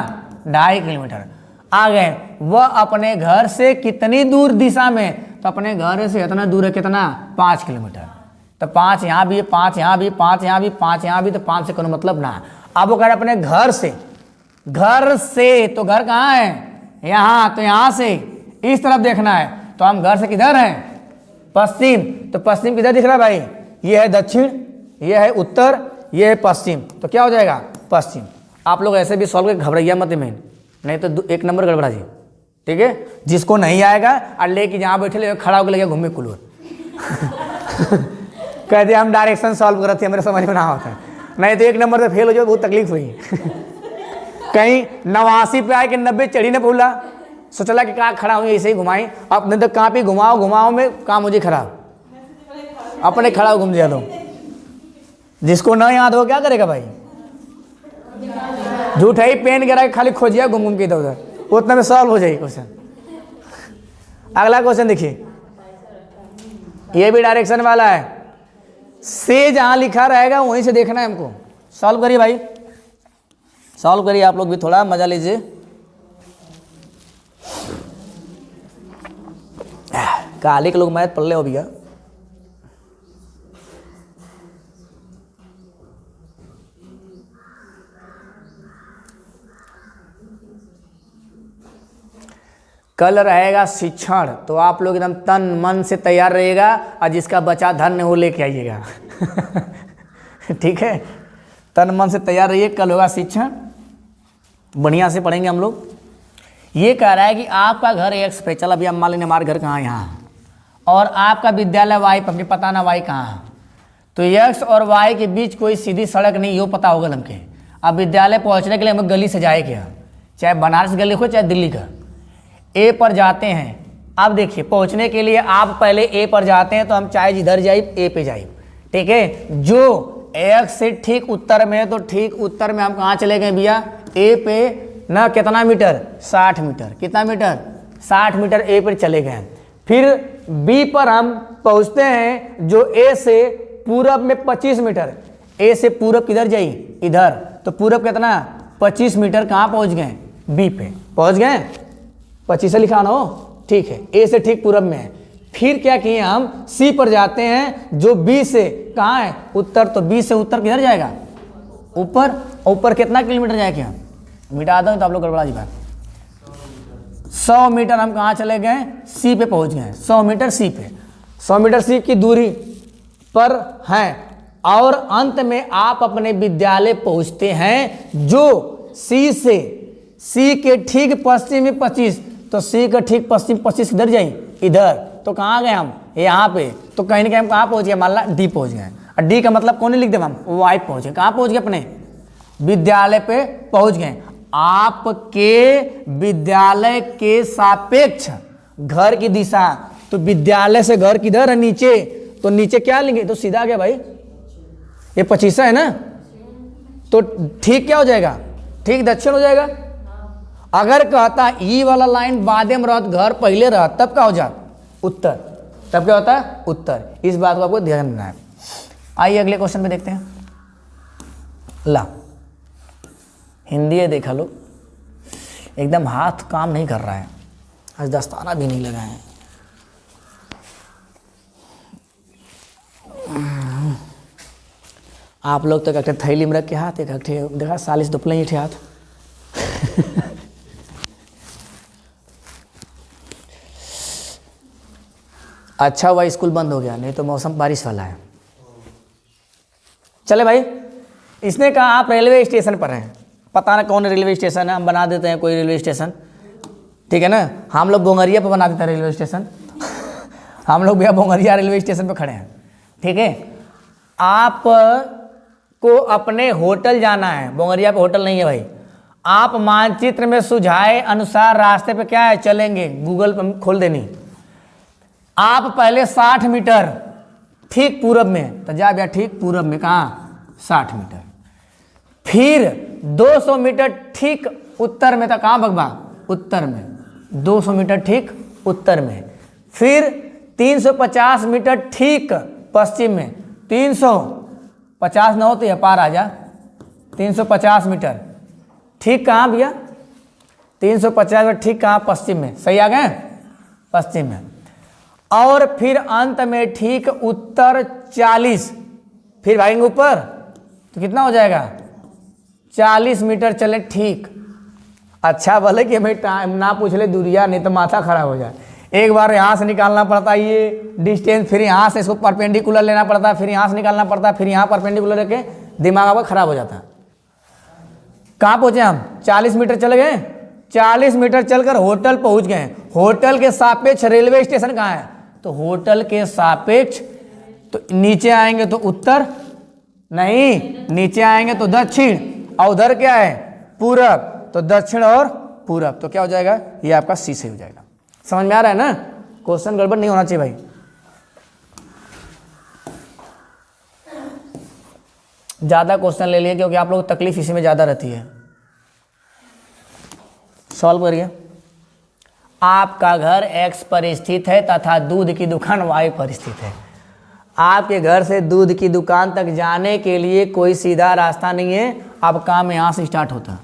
2.5 किलोमीटर आ गए। वह अपने घर से कितनी दूर दिशा में? तो अपने घर से इतना दूर है, कितना? 5 किलोमीटर। तो 5 यहाँ भी है, 5 यहाँ भी, 5 यहाँ भी, 5 यहाँ भी, तो 5 से कोई मतलब ना। अब वो कह रहे अपने घर से, घर से तो घर कहाँ है? यहाँ। तो यहाँ से इस तरफ देखना है, तो हम घर से किधर हैं? पश्चिम। तो पश्चिम किधर दिख रहा है भाई? ये है दक्षिण, ये है उत्तर, ये है पश्चिम, तो क्या हो जाएगा? पश्चिम। आप लोग ऐसे भी सॉल्व करके घबराइए मत में, नहीं तो 1 नंबर गड़बड़ा जी, ठीक है। जिसको नहीं आएगा और लेके जहाँ बैठे ले खड़ा होकर लगे घूमे कुलूर कह दिया हम डायरेक्शन सॉल्व कर रहे थे, मेरे समझ में ना होता है, नहीं तो 1 नंबर से फेल हो जाए, बहुत तकलीफ हुई कहीं 89 पे आए कि 90 चढ़ी ने बोला, सोचला कि कहाँ खड़ा हुई, ऐसे ही घुमाई। अपने तो कहाँ भी घुमाओ में काम मुझे खराब, अपने खड़ा घूम दिया लो। जिसको ना याद हो क्या करेगा भाई? झूठ है ही, पेन गिरा के खाली खोजिया घूम के इधर उधर, उतना में सॉल्व हो जाएगी क्वेश्चन। अगला क्वेश्चन देखिए, ये भी डायरेक्शन वाला है। से जहां लिखा रहेगा वहीं से देखना है हमको। सॉल्व करिए भाई, सॉल्व करिए, आप लोग भी थोड़ा मजा लीजिए। काले के लोग मैथ पढ़ ले हो भैया। कल रहेगा शिक्षण, तो आप लोग एकदम तन मन से तैयार रहिएगा, और जिसका बचा धन्य वो लेके आइएगा ठीक है, तन मन से तैयार रहिए। कल होगा शिक्षण, बढ़िया से पढ़ेंगे हम लोग। ये कह रहा है कि आपका घर एक्स पे, चल अभी हम मान लेंगे हमारा घर कहाँ? यहाँ, और आपका विद्यालय वाई पर, पता ना वाई कहाँ है, तो एक्स और वाई के बीच कोई सीधी सड़क नहीं, यो पता होगा हमके। अब विद्यालय पहुँचने के लिए हमें गली से जाए क्या, चाहे बनारस गली हो चाहे दिल्ली का। ए पर जाते हैं, अब देखिए पहुंचने के लिए आप पहले ए पर जाते हैं, तो हम चाहे जिधर जाइए ए पे जाइए, ठीक है। जो एक्स से ठीक उत्तर में है, तो ठीक उत्तर में हम कहाँ चले गए भैया? ए पे ना। कितना मीटर? 60 मीटर। कितना मीटर? 60 मीटर ए पर चले गए। फिर बी पर हम पहुँचते हैं, जो ए से पूरब में 25 मीटर। ए से पूरब किधर जाइए? इधर, तो पूरब कितना? 25 मीटर। कहाँ पहुँच गए? बी पे पहुँच गए। 25 से लिखा ना हो, ठीक है। ए से ठीक पूरब में है। फिर क्या किए हम? सी पर जाते हैं, जो बी से कहाँ है? उत्तर, तो बी से उत्तर किधर जाएगा? ऊपर। ऊपर कितना किलोमीटर जाएगा? मिटा दो तो आप लोग गड़बड़ा जी बात। 100 मीटर हम कहाँ चले गए? सी पे पहुँच गए। 100 मीटर सी पे, 100 मीटर सी की दूरी पर हैं, और अंत में आप अपने विद्यालय पहुँचते हैं, जो सी से, सी के ठीक पश्चिम में 25, तो सी का ठीक पश्चिम 25 इधर जाइए, इधर, तो कहाँ गए हम? यहाँ पे। तो कहीं ना कहीं हम कहाँ पहुँच गए? मान ला डी पहुँच गए। और डी का मतलब कौन लिख दे हम? वाई पहुँच गए। कहाँ पहुँच गए? अपने विद्यालय पे पहुँच गए। आपके विद्यालय के सापेक्ष घर की दिशा, तो विद्यालय से घर किधर है? नीचे, तो नीचे क्या लेंगे? तो सीधा गया भाई, ये 25 है ना, तो ठीक क्या हो जाएगा? ठीक दक्षिण हो जाएगा। अगर कहता ई वाला लाइन बादे में रहत, घर पहले रहत, तब क्या हो जाता? उत्तर। तब क्या होता है? उत्तर। इस बात को आपको ध्यान देना है। आइए अगले क्वेश्चन में देखते हैं। ला हिंदी है, देखा लो, एकदम हाथ काम नहीं कर रहा है, आज दस्ताना भी नहीं लगा है। आप लोग तो एक थैली में रख के हाथ, एक देखा 40 दुपले ही थे हाथ। अच्छा हुआ स्कूल बंद हो गया, नहीं तो मौसम बारिश वाला है। चले भाई, इसने कहा आप रेलवे स्टेशन पर हैं, पता ना कौन रेलवे स्टेशन है, हम बना देते हैं कोई रेलवे स्टेशन, ठीक है ना। हम लोग बोंगरिया पर बना देते हैं रेलवे स्टेशन। हम लोग भैया बोंगरिया रेलवे स्टेशन पर खड़े हैं, ठीक है। आप को अपने होटल जाना है, बोंगरिया पे होटल नहीं है भाई। आप मानचित्र में सुझाए अनुसार रास्ते पे क्या है चलेंगे, गूगल पर खोल देनी। आप पहले 60 मीटर ठीक पूरब में, तो जा भैया ठीक पूरब में, कहाँ 60 मीटर। फिर 200 मीटर ठीक उत्तर में, तो कहाँ भगवा, उत्तर में 200 मीटर ठीक उत्तर में। फिर 350 मीटर ठीक पश्चिम में, 350 न हो तो यह पार आ जा, 350 मीटर ठीक कहाँ भैया, 350 मीटर ठीक कहाँ, पश्चिम में, सही आ गए, पश्चिम में। और फिर अंत में ठीक उत्तर 40, फिर भागेंगे ऊपर तो कितना हो जाएगा, 40 मीटर चले ठीक। अच्छा भले कि हमें टाइम ना पूछ ले दूरिया, नहीं तो माथा खराब हो जाए। एक बार यहाँ से निकालना पड़ता है ये डिस्टेंस, फिर यहाँ से इसको परपेंडिकुलर लेना पड़ता है, फिर यहाँ से निकालना पड़ता है, फिर यहाँ परपेंडिकुलर लेके दिमाग आपका खराब हो जाता है। कहाँ पहुँचे हम, 40 मीटर चले गए, 40 मीटर चलकर होटल पहुँच गए। होटल के सापेक्ष रेलवे स्टेशन कहाँ है, तो होटल के सापेक्ष, तो नीचे आएंगे तो उत्तर नहीं, नीचे आएंगे तो दक्षिण, और उधर क्या है पूरब, तो दक्षिण और पूरब, तो क्या हो जाएगा, ये आपका सी से हो जाएगा। समझ में आ रहा है ना, क्वेश्चन गड़बड़ नहीं होना चाहिए भाई। ज्यादा क्वेश्चन ले लिए क्योंकि आप लोग तकलीफ इसी में ज्यादा रहती है। सॉल्व करिए। आपका घर एक्स पर स्थित है तथा दूध की दुकान वाई पर स्थित है। आपके घर से दूध की दुकान तक जाने के लिए कोई सीधा रास्ता नहीं है। अब काम यहाँ से स्टार्ट होता है।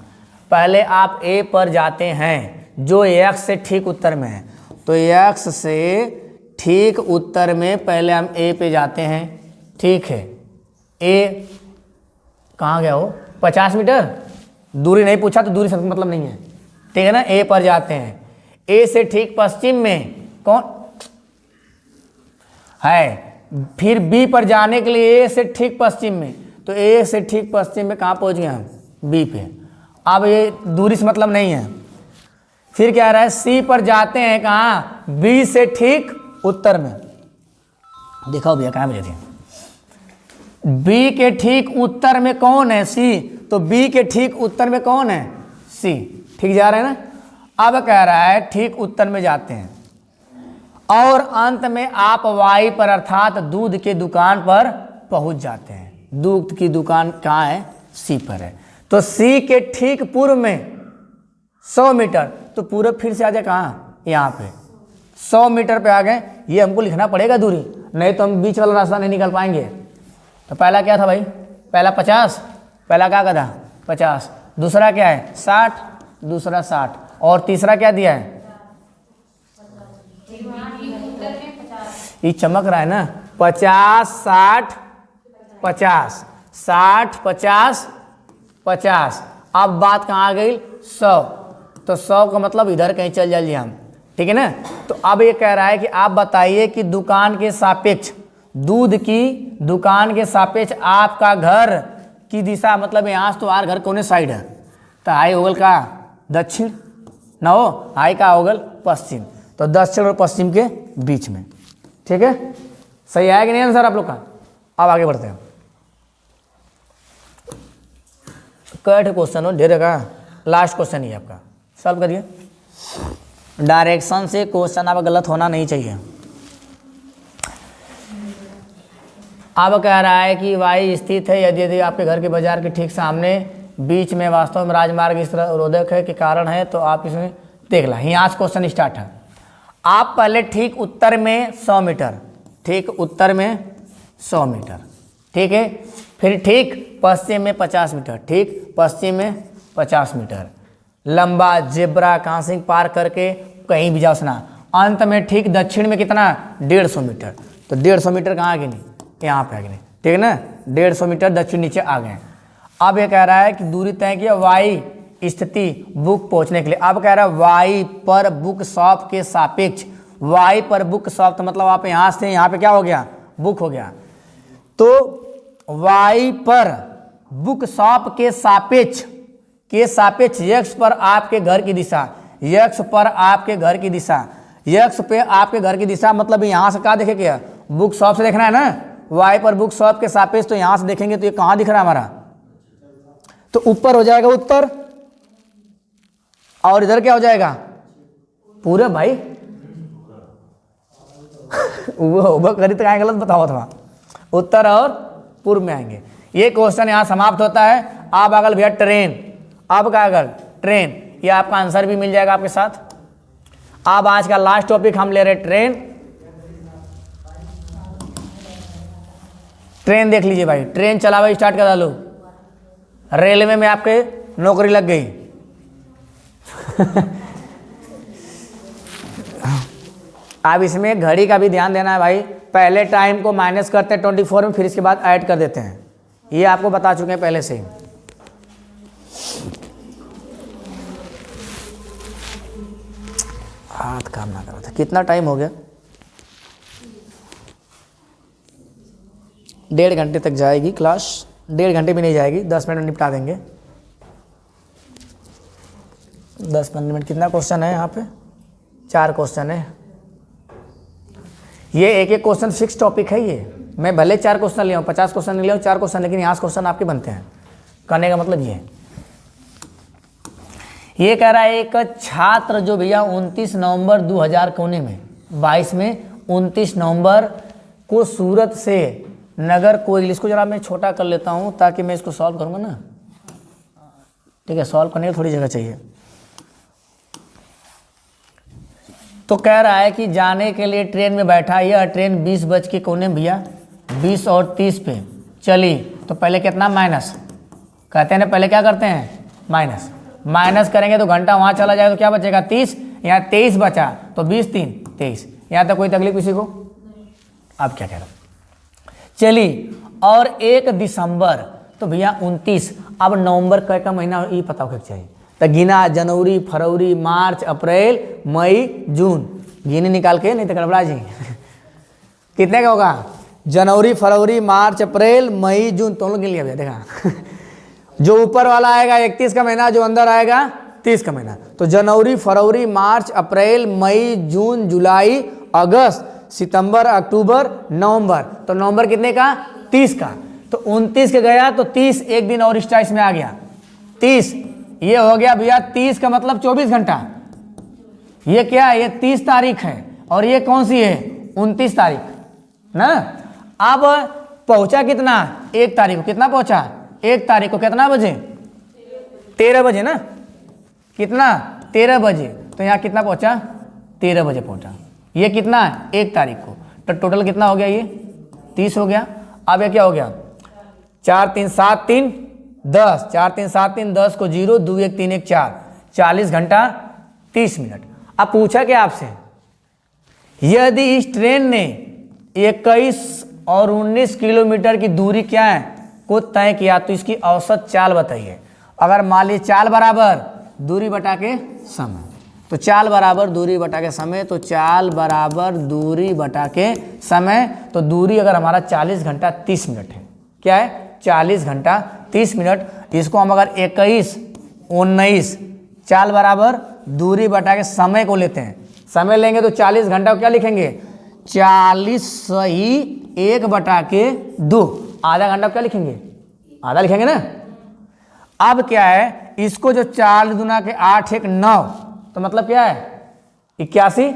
पहले आप ए पर जाते हैं जो एक्स से ठीक उत्तर में है, तो एक्स से ठीक उत्तर में पहले हम ए पे जाते हैं, ठीक है। ए कहाँ गया हो, 50 मीटर दूरी नहीं पूछा तो दूरी से मतलब नहीं है, ठीक है ना। ए पर जाते हैं, ए से ठीक पश्चिम में कौन है, फिर बी पर जाने के लिए ए से ठीक पश्चिम में, तो ए से ठीक पश्चिम में कहाँ पहुँच गए हम, बी पे। अब ये दूरी से मतलब नहीं है। फिर क्या रहा है, सी पर जाते हैं कहाँ, बी से ठीक उत्तर में। दिखाओ भैया कहाँ भेजे थे, बी के ठीक उत्तर में कौन है, सी, तो बी के ठीक उत्तर में कौन है, सी, ठीक जा रहे हैं ना। अब कह रहा है ठीक उत्तर में जाते हैं और अंत में आप वाई पर अर्थात दूध के दुकान पर पहुंच जाते हैं। दूध की दुकान कहाँ है, सी पर है, तो सी के ठीक पूर्व में 100 मीटर, तो पूरब फिर से आ जाए कहाँ, यहाँ पे 100 मीटर पे आ गए। ये हमको लिखना पड़ेगा दूरी, नहीं तो हम बीच वाला रास्ता नहीं निकल पाएंगे। तो पहला क्या था भाई, पहला 50, पहला क्या था 50, दूसरा क्या है 60, दूसरा 60, और तीसरा क्या दिया है, ये चमक रहा है ना, 50 60 50, 60 50 50। अब बात कहाँ आ गई, 100, तो 100 का मतलब इधर कहीं चल जाइए हम, ठीक है ना। तो अब ये कह रहा है कि आप बताइए कि दुकान के सापेक्ष, दूध की दुकान के सापेक्ष आपका घर की दिशा, मतलब यहाँ से तो आर घर कौन साइड है, तो आई होगल का दक्षिण ना हो, आई का होगल पश्चिम, तो दक्षिण और पश्चिम के बीच में, ठीक है। सही आया कि नहीं आंसर आप लोग का। अब आगे बढ़ते हैं। कट क्वेश्चन हो ढेर का, लास्ट क्वेश्चन ही आपका, सॉल्व करिए। डायरेक्शन से क्वेश्चन आप गलत होना नहीं चाहिए। अब कह रहा है कि वाई स्थित है यदि आपके घर के बाजार के ठीक सामने बीच में वास्तव में राजमार्ग इस तरह अवरोधक है के कारण है, तो आप इसमें देख ला। यहाँ से क्वेश्चन स्टार्ट है। आप पहले ठीक उत्तर में 100 मीटर, ठीक उत्तर में 100 मीटर, ठीक है। फिर ठीक पश्चिम में 50 मीटर, ठीक पश्चिम में 50 मीटर लंबा जेब्रा क्रॉसिंग पार करके कहीं भी जाओ सुना। अंत में ठीक दक्षिण में कितना 150 मीटर, तो 150 मीटर कहाँ आ गई, यहाँ पे आ गई। ठीक है ना, 150 मीटर दक्षिण नीचे आ गए। अब ये कह रहा है कि दूरी तय किया वाई स्थिति बुक पहुंचने के लिए। अब कह रहा है वाई पर बुक शॉप के सापेक्ष, वाई पर बुक शॉप तो मतलब आप यहाँ से यहाँ पे क्या हो गया, बुक हो गया। तो वाई पर बुक शॉप के सापेक्ष यक्स पर आपके घर की दिशा, यक्स पर आपके घर की दिशा, यक्स पे आपके घर की दिशा मतलब यहाँ से क्या देखे क्या, बुक शॉप से देखना है ना, वाई पर बुक शॉप के सापेक्ष तो यहाँ से देखेंगे तो ये कहाँ दिख रहा है हमारा, तो ऊपर हो जाएगा उत्तर और इधर क्या हो जाएगा पूरे भाई वो करी तो गलत बताओ था, उत्तर और पूर्व में आएंगे। ये क्वेश्चन यहाँ समाप्त होता है। अब अगल भैया ट्रेन, अब का अगल ट्रेन, ये आपका आंसर भी मिल जाएगा आपके साथ। अब आज का लास्ट टॉपिक हम ले रहे ट्रेन। ट्रेन देख लीजिए भाई, ट्रेन चलावा स्टार्ट कर डालो, रेलवे में आपके नौकरी लग गई अब इसमें घड़ी का भी ध्यान देना है भाई, पहले टाइम को माइनस करते हैं 24 में, फिर इसके बाद ऐड कर देते हैं, ये आपको बता चुके हैं पहले से। हाथ काम ना करा था। कितना टाइम हो गया, 1.5 घंटे तक जाएगी क्लास, 1.5 घंटे भी नहीं जाएगी, 10 मिनट में निपटा देंगे। 10-15 मिनट। कितना क्वेश्चन है यहाँ पे, 4 क्वेश्चन है। ये एक एक क्वेश्चन फिक्स टॉपिक है। ये मैं भले 4 क्वेश्चन ले आऊँ, 50 क्वेश्चन नहीं ले आऊँ, 4 क्वेश्चन, लेकिन यहाँ क्वेश्चन आपके बनते हैं। करने का मतलब ये कह रहा है एक छात्र जो भैया 29 नवंबर 2022 में 29 नवंबर को सूरत से नगर कोइल, इसको जरा मैं छोटा कर लेता हूँ ताकि मैं इसको सॉल्व करूँगा ना, ठीक है, सॉल्व करने की थोड़ी जगह चाहिए। तो कह रहा है कि जाने के लिए ट्रेन में बैठा, यह ट्रेन 20 बज के कोने भैया 20 और 30 पे चली, तो पहले कितना माइनस कहते हैं ना, पहले क्या करते हैं माइनस करेंगे तो घंटा वहाँ चला जाएगा तो क्या बचेगा 30, यहाँ 23 बचा तो 20 3 23। यहाँ तक कोई तकलीफ किसी को? आप क्या कह रहे हो? चली और 1 दिसंबर तो भैया 29, अब नवंबर का महीना ये पता होगा चाहिए, तो गिना जनवरी फरवरी मार्च अप्रैल मई जून, गिने निकाल के, नहीं तो गड़बड़ा जी कितने का होगा, जनवरी फरवरी मार्च अप्रैल मई जून, तो लोग गिन लिया भैया, देखा जो ऊपर वाला आएगा 31 का महीना, जो अंदर आएगा 30 का महीना, तो जनवरी फरवरी मार्च अप्रैल मई जून जुलाई अगस्त सितंबर अक्टूबर नवंबर, तो नवंबर कितने का 30 का, तो 29 के गया तो 30 एक दिन और एक्स्ट्रा इसमें आ गया 30, ये हो गया भैया 30 का मतलब 24 घंटा। ये क्या है, ये 30 तारीख है और ये कौन सी है 29 तारीख ना। अब पहुंचा कितना 1 तारीख को, कितना पहुंचा 1 तारीख को, कितना बजे 13 बजे ना, कितना 13 बजे, तो यहाँ कितना पहुंचा 13 बजे पहुंचा। ये कितना 1 तारीख को, तो टोटल कितना हो गया, ये 30 हो गया। अब ये क्या हो गया 4 3 7 3 10, 4 3 7 3 10 को 0 2 1 3 1 4, 40 घंटा 30 मिनट। अब पूछा क्या आपसे, यदि इस ट्रेन ने 21 और 19 किलोमीटर की दूरी क्या है को तय किया तो इसकी औसत चाल बताइए। अगर मान ली चाल बराबर दूरी बटा के समय, तो चाल बराबर दूरी बटा के समय, तो चाल बराबर दूरी बटा के समय, तो दूरी अगर हमारा 40 घंटा 30 मिनट है, क्या है 40 घंटा 30 मिनट, इसको हम अगर 21 19 चाल बराबर दूरी बटा के समय को लेते हैं, समय लेंगे तो 40 घंटा को क्या लिखेंगे 40 सही 1 बटा के 2, आधा घंटा क्या लिखेंगे आधा लिखेंगे ना। अब क्या है, इसको जो 4 दूना के 8 1 9, तो मतलब क्या है 81,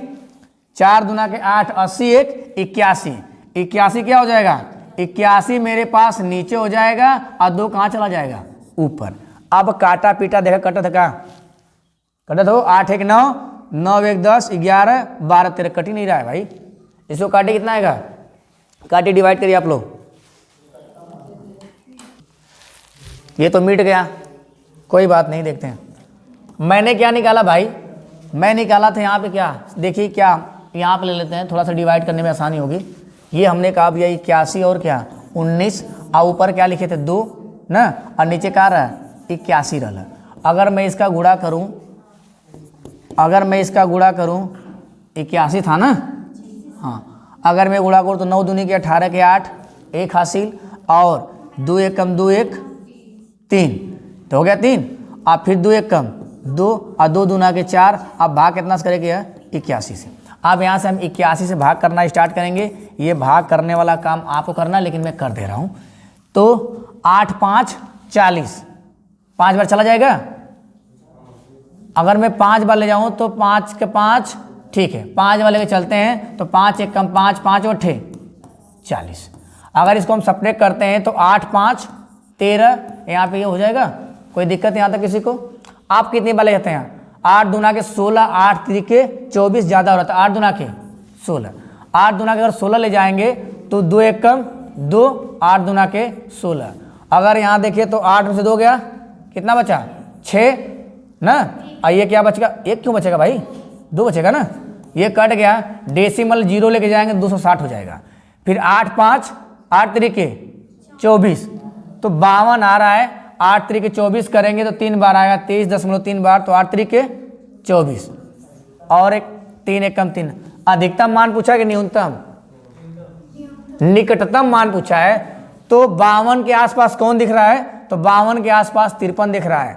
4 दूना के 8 80 1 81, 81 क्या हो जाएगा 81 मेरे पास नीचे हो जाएगा और 2 कहाँ चला जाएगा ऊपर। अब काटा पीटा देखा कटा था क्या, कटा था 8 1 9 9 1 10 11 12 13, कट ही नहीं रहा है भाई, इसको काटे कितना आएगा, काटे डिवाइड करिए आप लोग, ये तो मिट गया, कोई बात नहीं, देखते हैं मैंने क्या निकाला भाई, मैं निकाला था यहाँ पे क्या, देखिए क्या यहाँ पे ले लेते हैं, थोड़ा सा डिवाइड करने में आसानी होगी। ये हमने कहा भैया 81 और क्या 19 और ऊपर क्या लिखे थे 2 ना, और नीचे क्या रहा 81 रहा। अगर मैं इसका गुणा करूं, 81 था ना, हाँ, अगर मैं गुणा करूँ तो 9 दूनी के 18 के 8, 1 हासिल, और 2 एक कम 2 1 3, तो हो गया 3, अब फिर 2 एक कम 2 और 2 दूना के 4। अब भाग कितना से करेंगे 81 से। अब यहाँ से हम 81 से भाग करना स्टार्ट करेंगे। ये भाग करने वाला काम आपको करना है, लेकिन मैं कर दे रहा हूँ। तो 8 5 40, 5 बार चला जाएगा। अगर मैं 5 बार ले जाऊँ तो 5 के 5, ठीक है, 5 वाले के चलते हैं तो 5 एक कम 5, 5 और 40। अगर इसको हम सब्ट्रैक्ट करते हैं तो 8 5 13, यहाँ पे ये हो जाएगा। कोई दिक्कत यहाँ तक किसी को? आप कितनी बार ले जाते हैं? 8 दूना के 16, 8 त्रिके 24, ज़्यादा हो रहा था 8 दूना के 16। 8 दूना के अगर 16 ले जाएंगे तो 2 एक कम 2, 8 दूना के 16। अगर यहाँ देखिए तो 8 में से 2 गया, कितना बचा 6 ना, और ये क्या बचेगा? 1 क्यों बचेगा भाई? 2 बचेगा ना, ये कट गया। डेसिमल 0 लेके जाएंगे 260 हो जाएगा। फिर 8 5 8 त्रिके 24, तो 52 आ रहा है। 8 त्रिके 24 करेंगे तो 3 बार आएगा, 23.3 बार, तो 8 त्रिके 24 और एक 3 एक कम 3। अधिकतम मान पूछा है कि न्यूनतम? निकटतम मान पूछा है। तो 52 के आसपास कौन दिख रहा है? तो 52 के आसपास 53 दिख रहा है,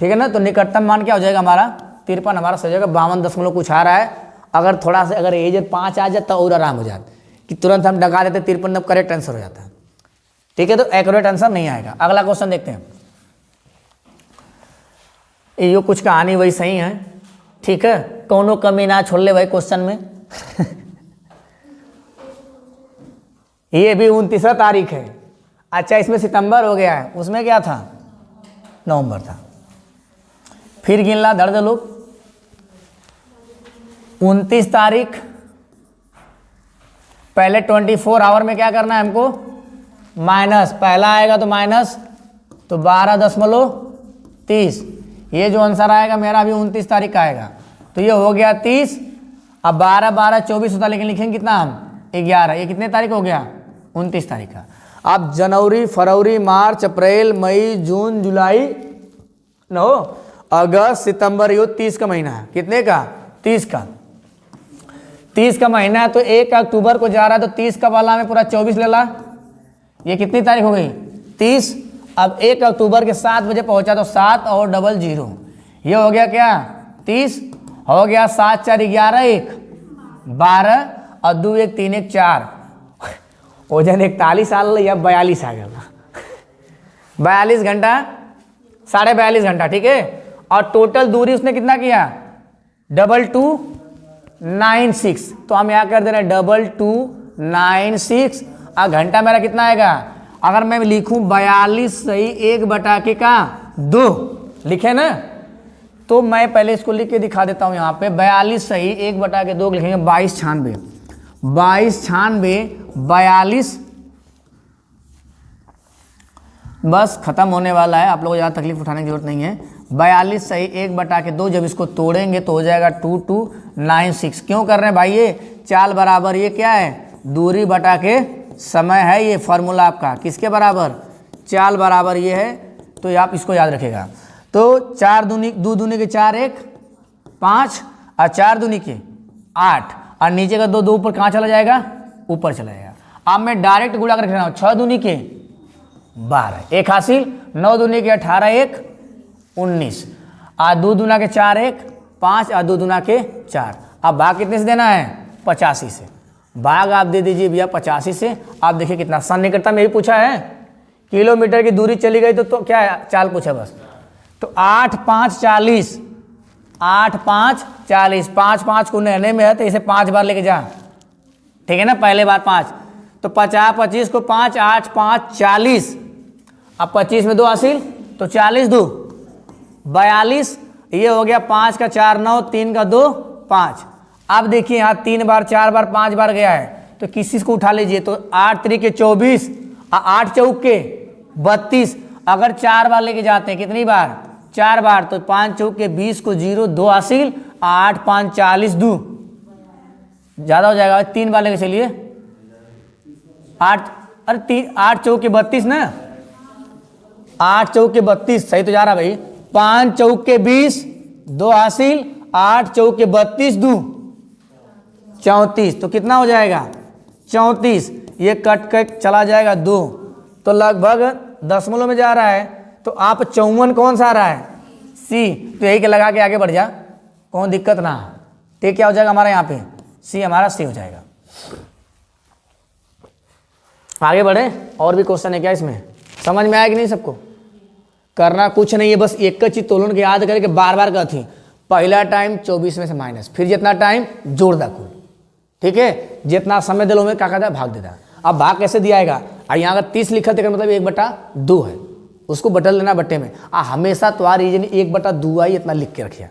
ठीक है ना। तो निकटतम मान क्या हो जाएगा हमारा? 53 हमारा सही जगह 52 दशमलव कुछ आ रहा है। अगर थोड़ा सा अगर एज 5 आ जाता और आराम हो जाता कि तुरंत हम डगा देते 53, करेक्ट आंसर हो जाता है, ठीक है। तो एक्यूरेट आंसर नहीं आएगा। अगला क्वेश्चन देखते हैं। ये कुछ कहानी वही सही है, ठीक है, कौनो कमी ना छोड़ ले भाई क्वेश्चन में। ये भी 29 तारीख है। अच्छा, इसमें सितंबर हो गया है, उसमें क्या था? नवंबर था। फिर गिन ला दर्द लोग। 29 तारीख, पहले 24 आवर में क्या करना है हमको? माइनस, पहला आएगा तो माइनस, तो 12.30। ये जो आंसर आएगा मेरा अभी 29 तारीख का आएगा, तो ये हो गया 30। अब 12 12 24 होता, लेकिन लिखेंगे कितना हम? 11। ये कितने तारीख हो गया? 29 तारीख का। अब जनवरी फरवरी मार्च अप्रैल मई जून जुलाई नो अगस्त सितंबर, ये 30 का महीना है। कितने का? 30 का। 30 का महीना है, तो 1 अक्टूबर को जा रहा है, तो 30 का वाला में पूरा 24 ले ला। ये कितनी तारीख हो गई? 30। अब 1 अक्टूबर के 7 बजे पहुंचा, तो 7 और डबल 0, ये हो गया क्या? 30 हो गया। 7 4 11 1 12 और 2 1 3 1 4, वजन 41 आ या 42 आ गया। 42 घंटा, 42.5 घंटा, ठीक है। और टोटल दूरी उसने कितना किया? 2296। तो हम यहाँ कर दे रहे हैं 2296। और घंटा मेरा कितना आएगा? अगर मैं लिखूं 42 सही 1/2 लिखे ना, तो मैं पहले इसको लिख के दिखा देता हूं। यहाँ पे 42 सही 1/2 लिखेंगे 2296। 2296 42, बस खत्म होने वाला है, आप लोग ज़्यादा तकलीफ उठाने की जरूरत नहीं है। 42 सही 1/2, जब इसको तोड़ेंगे तो हो जाएगा 2296। क्यों कर रहे हैं भाई? ये चाल बराबर, ये क्या है? दूरी बटा के समय है। ये फॉर्मूला आपका किसके बराबर? चाल बराबर ये है, तो आप इसको याद रखेगा। तो 4 दूनी 2 दूनी के 4 1 5 और 4 दूनी के 8, और नीचे का 2 ऊपर कहाँ चला जाएगा? ऊपर चला जाएगा। अब मैं डायरेक्ट गुणा कर रख रहा हूँ। 6 दूनी के 12 1 हासिल, 9 दूनी के 18 1 19, और 2 दूना के 4 1 5 और 2 दूना के 4। अब भाग कितने से देना है? 85 से। भाग आप दे दीजिए भैया 85 से। आप देखिए कितना सन्निकटता में ही पूछा है। किलोमीटर की दूरी चली गई तो क्या है? चाल पूछा बस। तो 8 5 40, 8 5 40, 5 5 को नहने में है, तो इसे 5 बार लेके जा, ठीक है ना। पहले बार 5, तो 50 25 को 5 8 5 40। अब 25 में 2 हासिल, तो 40 2 42। ये हो गया 5 का 4 9, 3 का 2 5। अब देखिए यहाँ 3 बार 4 बार 5 बार गया है, तो किसी को उठा लीजिए। तो 8 3 के 24 और 8 चौक के 32। अगर 4 बार लेके जाते हैं, कितनी बार? 4 बार, तो 5 चौक के 20 को 0 2 हासिल, 8 5 40 2, ज़्यादा हो जाएगा। 3 बार लेके चलिए, 8 अरे 8 चौके 32 ना, 8 चौके 32 सही तो जा रहा भाई। 5 चौके 20, 2 हासिल, 8 चौके 32 दूं 34, तो कितना हो जाएगा 34। ये कट कट चला जाएगा 2, तो लगभग दशमलव में जा रहा है। तो आप 54 कौन सा आ रहा है, सी। तो यही के लगा के आगे बढ़ जा, कौन दिक्कत ना। तो क्या हो जाएगा हमारा यहाँ पे सी, हमारा सी हो जाएगा। आगे बढ़े, और भी क्वेश्चन है क्या इसमें, समझ में आया कि नहीं सबको। करना कुछ नहीं है, बस एक का चीज तोलन के याद करके बार बार का थी। पहला टाइम 24 में से माइनस, फिर जितना टाइम जोड़ दा कुल, ठीक है। जितना समय दिलो में क्या कहता है भाग देता। अब भाग कैसे दिया आएगा, यहाँ अगर 30 लिखा तो मतलब 1/2 है, उसको बटल लेना बट्टे में। हमेशा तो रीजन 1/2 आई इतना लिख के रखिए,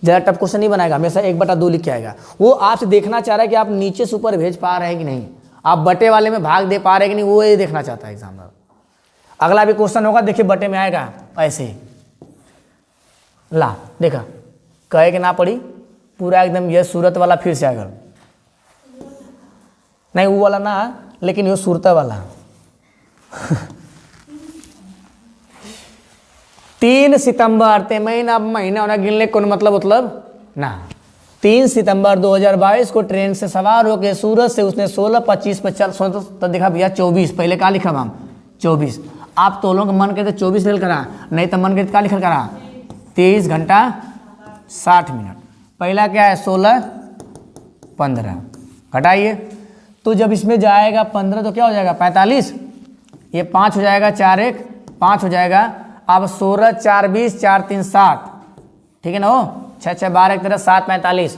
ज़्यादा टफ क्वेश्चन नहीं बनाएगा, हमेशा 1/2 लिख के आएगा। वो आपसे देखना चाह रहा है कि आप नीचे से ऊपर भेज पा रहे हैं कि नहीं, आप बटे वाले में भाग दे पा रहे हैं कि नहीं, वो ये देखना चाहता है एग्जामिनर। अगला भी क्वेश्चन होगा, देखिए बटे में आएगा ऐसे ही। ला देखा, कहे कि ना पड़ी पूरा एकदम, ये सूरत वाला फिर से आएगा, नहीं वो वाला ना, लेकिन ये सूरत वाला 3 सितंबर ते महीना होना गिनने को मतलब ना। 3 सितंबर 2022 को ट्रेन से सवार होकर सूरत से उसने 16:25 पर चल, तो देखा भैया 24, पहले क्या लिखा हम 24। आप तोलों का मन कहते 24 लिख करा, नहीं तो मन कहते क्या लिखा करा 23 घंटा 60 मिनट। पहला क्या है 16:15, घटाइए। तो जब इसमें जाएगा 15 तो क्या हो जाएगा 45, ये 5 हो जाएगा, 4 1 5 हो जाएगा। अब 16 4 20 4 3 7, ठीक है ना, हो 6 6 12 1 7 45।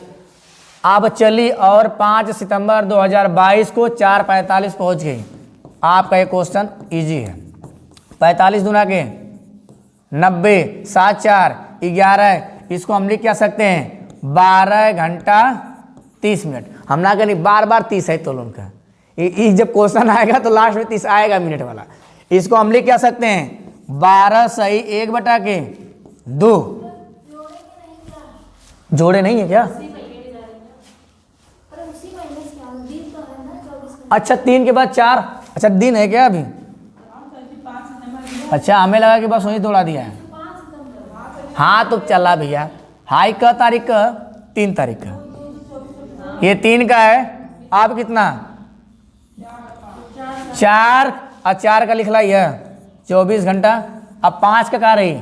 अब चली और 5 सितंबर 2022 को 4:45 पहुंच गई। आपका ये क्वेश्चन इजी है। 45 दूना के 90, 7 4 11, इसको हम लिख क्या सकते हैं 12 घंटा 30 मिनट। हम ना करें बार बार 30 है तोलन का, जब क्वेश्चन आएगा तो लास्ट में 30 आएगा मिनट वाला। इसको हम लिख क्या सकते हैं 12 सही 1/2। जोड़े नहीं है क्या, अच्छा 3 के बाद 4, अच्छा दिन है क्या अभी, अच्छा हमें लगा कि बस वही तोड़ा दिया है। हाँ तो चला भैया, हाई का तारीख का 3 तारीख का, ये 3 का है। आप कितना 4 और 4 का लिख ला यह 24 घंटा। अब 5 का कहा रही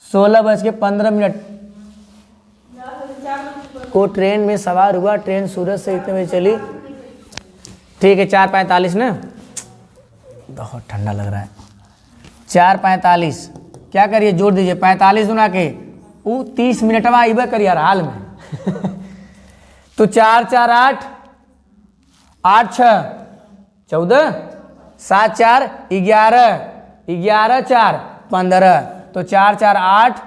16:15 को ट्रेन में सवार हुआ, ट्रेन सूरत से इतने बजे चली, ठीक है 4:45 ना, बहुत ठंडा लग रहा है। 4:45 क्या करिए जोड़ दीजिए, 45 गुना के वो 30 मिनट में आइबे करिए हाल में तो 4 4 8 8 6 14 7 4 11 11 4 15, तो 4 4 8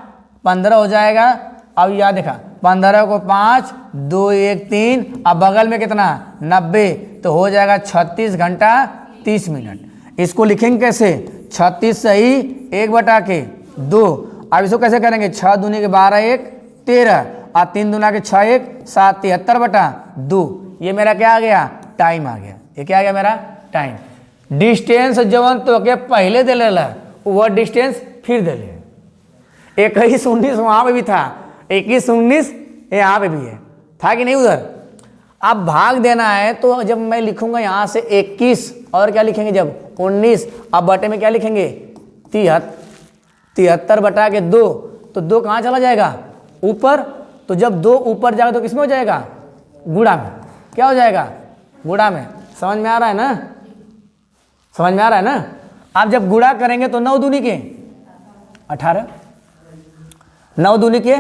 15 हो जाएगा। अब यह देखा 15 को 5 2 1 3, अब बगल में कितना 90, तो हो जाएगा 36 घंटा 30 मिनट। इसको लिखेंगे कैसे 36 सही 1/2। अब इसको कैसे करेंगे 6 दूनी के 12 1 13 और 3 दूना के 6 1 7 73/2। ये मेरा क्या आ गया टाइम आ गया। ये क्या आ गया मेरा टाइम। डिस्टेंस जवन तो के पहले दे ले वह डिस्टेंस फिर दे ले। 21 19 वहाँ पे भी था, 21 19 यहाँ पे भी है, था कि नहीं उधर। अब भाग देना है तो जब मैं लिखूंगा यहाँ से 21 और क्या लिखेंगे जब 19, अब बटे में क्या लिखेंगे 73/2, तो 2 कहाँ चला जाएगा ऊपर, तो जब 2 ऊपर जाएगा तो किसमें हो जाएगा गुणा में, क्या हो जाएगा गुणा में। समझ में आ रहा है ना, समझ में आ रहा है ना। आप जब गुणा करेंगे तो 9 दूनी के 18, 9 दूनी के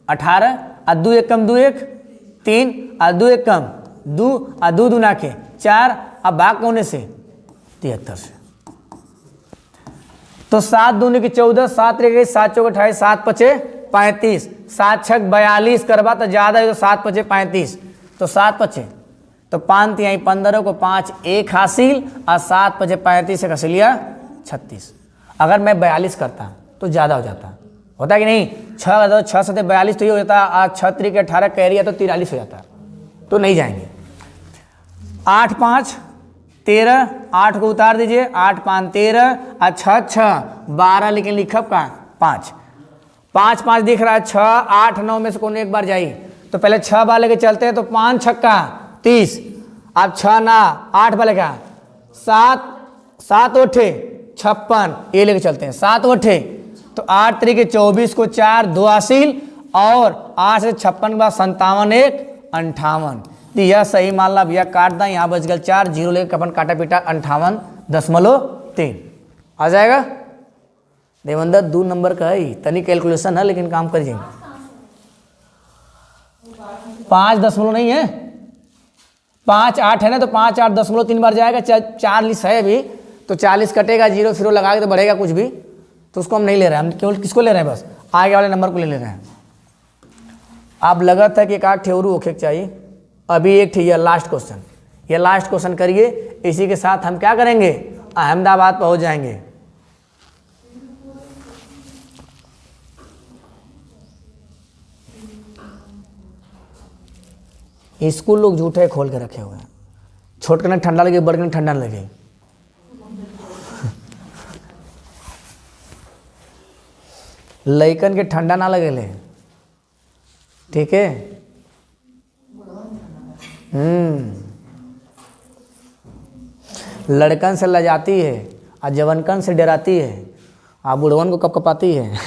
18 और 2 1 कम 2 1 3 और 2 1 कम 2 और 2 दूना के 4, अब भाग कौन से 73 से, तो 7 दूनी की 14 7 रह गई 7 चौक 28 7 5 35 7 6 42 करवा तो ज़्यादा है तो 7 5 35, तो 7 5 तो 5 3 15 को 5 1 हासिल और 7 5 35 से कस लिया 36। अगर मैं 42 करता तो ज़्यादा हो जाता, होता कि नहीं 6 6 7 42 तो ये हो जाता, आज 6 3 18 कह रही है तो 43 हो जाता, तो नहीं जाएंगे। 8 5 13, 8 को उतार दीजिए, 8 5 13, अच्छा 6 12, लेकिन लिखब का 5 5 5 दिख रहा है, 6 8 9 में से कौन एक बार जाइए, तो पहले 6 बार लेके चलते हैं, तो 5 छक्का 30, अब 6 ना 8 बार लेगा 7 7 8 56, ये लेके चलते हैं 7 8, तो 8 तरीके 24 को 4 2 हासिल, और 8 से 56 के बाद 57 1 58, तो यह सही मान ला भैया, काट दा, यहाँ बच गया 4 0 लेके अपन काटा पीटा 58.3 आ जाएगा। देवंदर 2 नंबर का है, तनी कैलकुलेशन है लेकिन काम कर जाएंगे। 5 दशमलव नहीं है, 5 8 है ना, तो 5 8 दशमलव 3 बार जाएगा, 40 है अभी, तो 40 कटेगा, 0 फिर लगा के तो बढ़ेगा कुछ भी, तो उसको हम नहीं ले रहे हैं, हम केवल किसको ले रहे हैं, बस आगे वाले नंबर को ले रहे हैं। आप लगा था कि एक आठ ठेवरू होके चाहिए, अभी एक ठीक है लास्ट क्वेश्चन, ये लास्ट क्वेश्चन करिए, इसी के साथ हम क्या करेंगे, अहमदाबाद पहुंच जाएंगे। स्कूल लोग झूठे खोल के रखे हुए हैं, छोट के ठंडा लगे, बड़ के ठंडा लगे। लइकन के ठंडा ना लगे ले, ठीक है। लड़कन से लजाती है और जवनकन से डराती है, और बुढ़वन को कपकपाती है।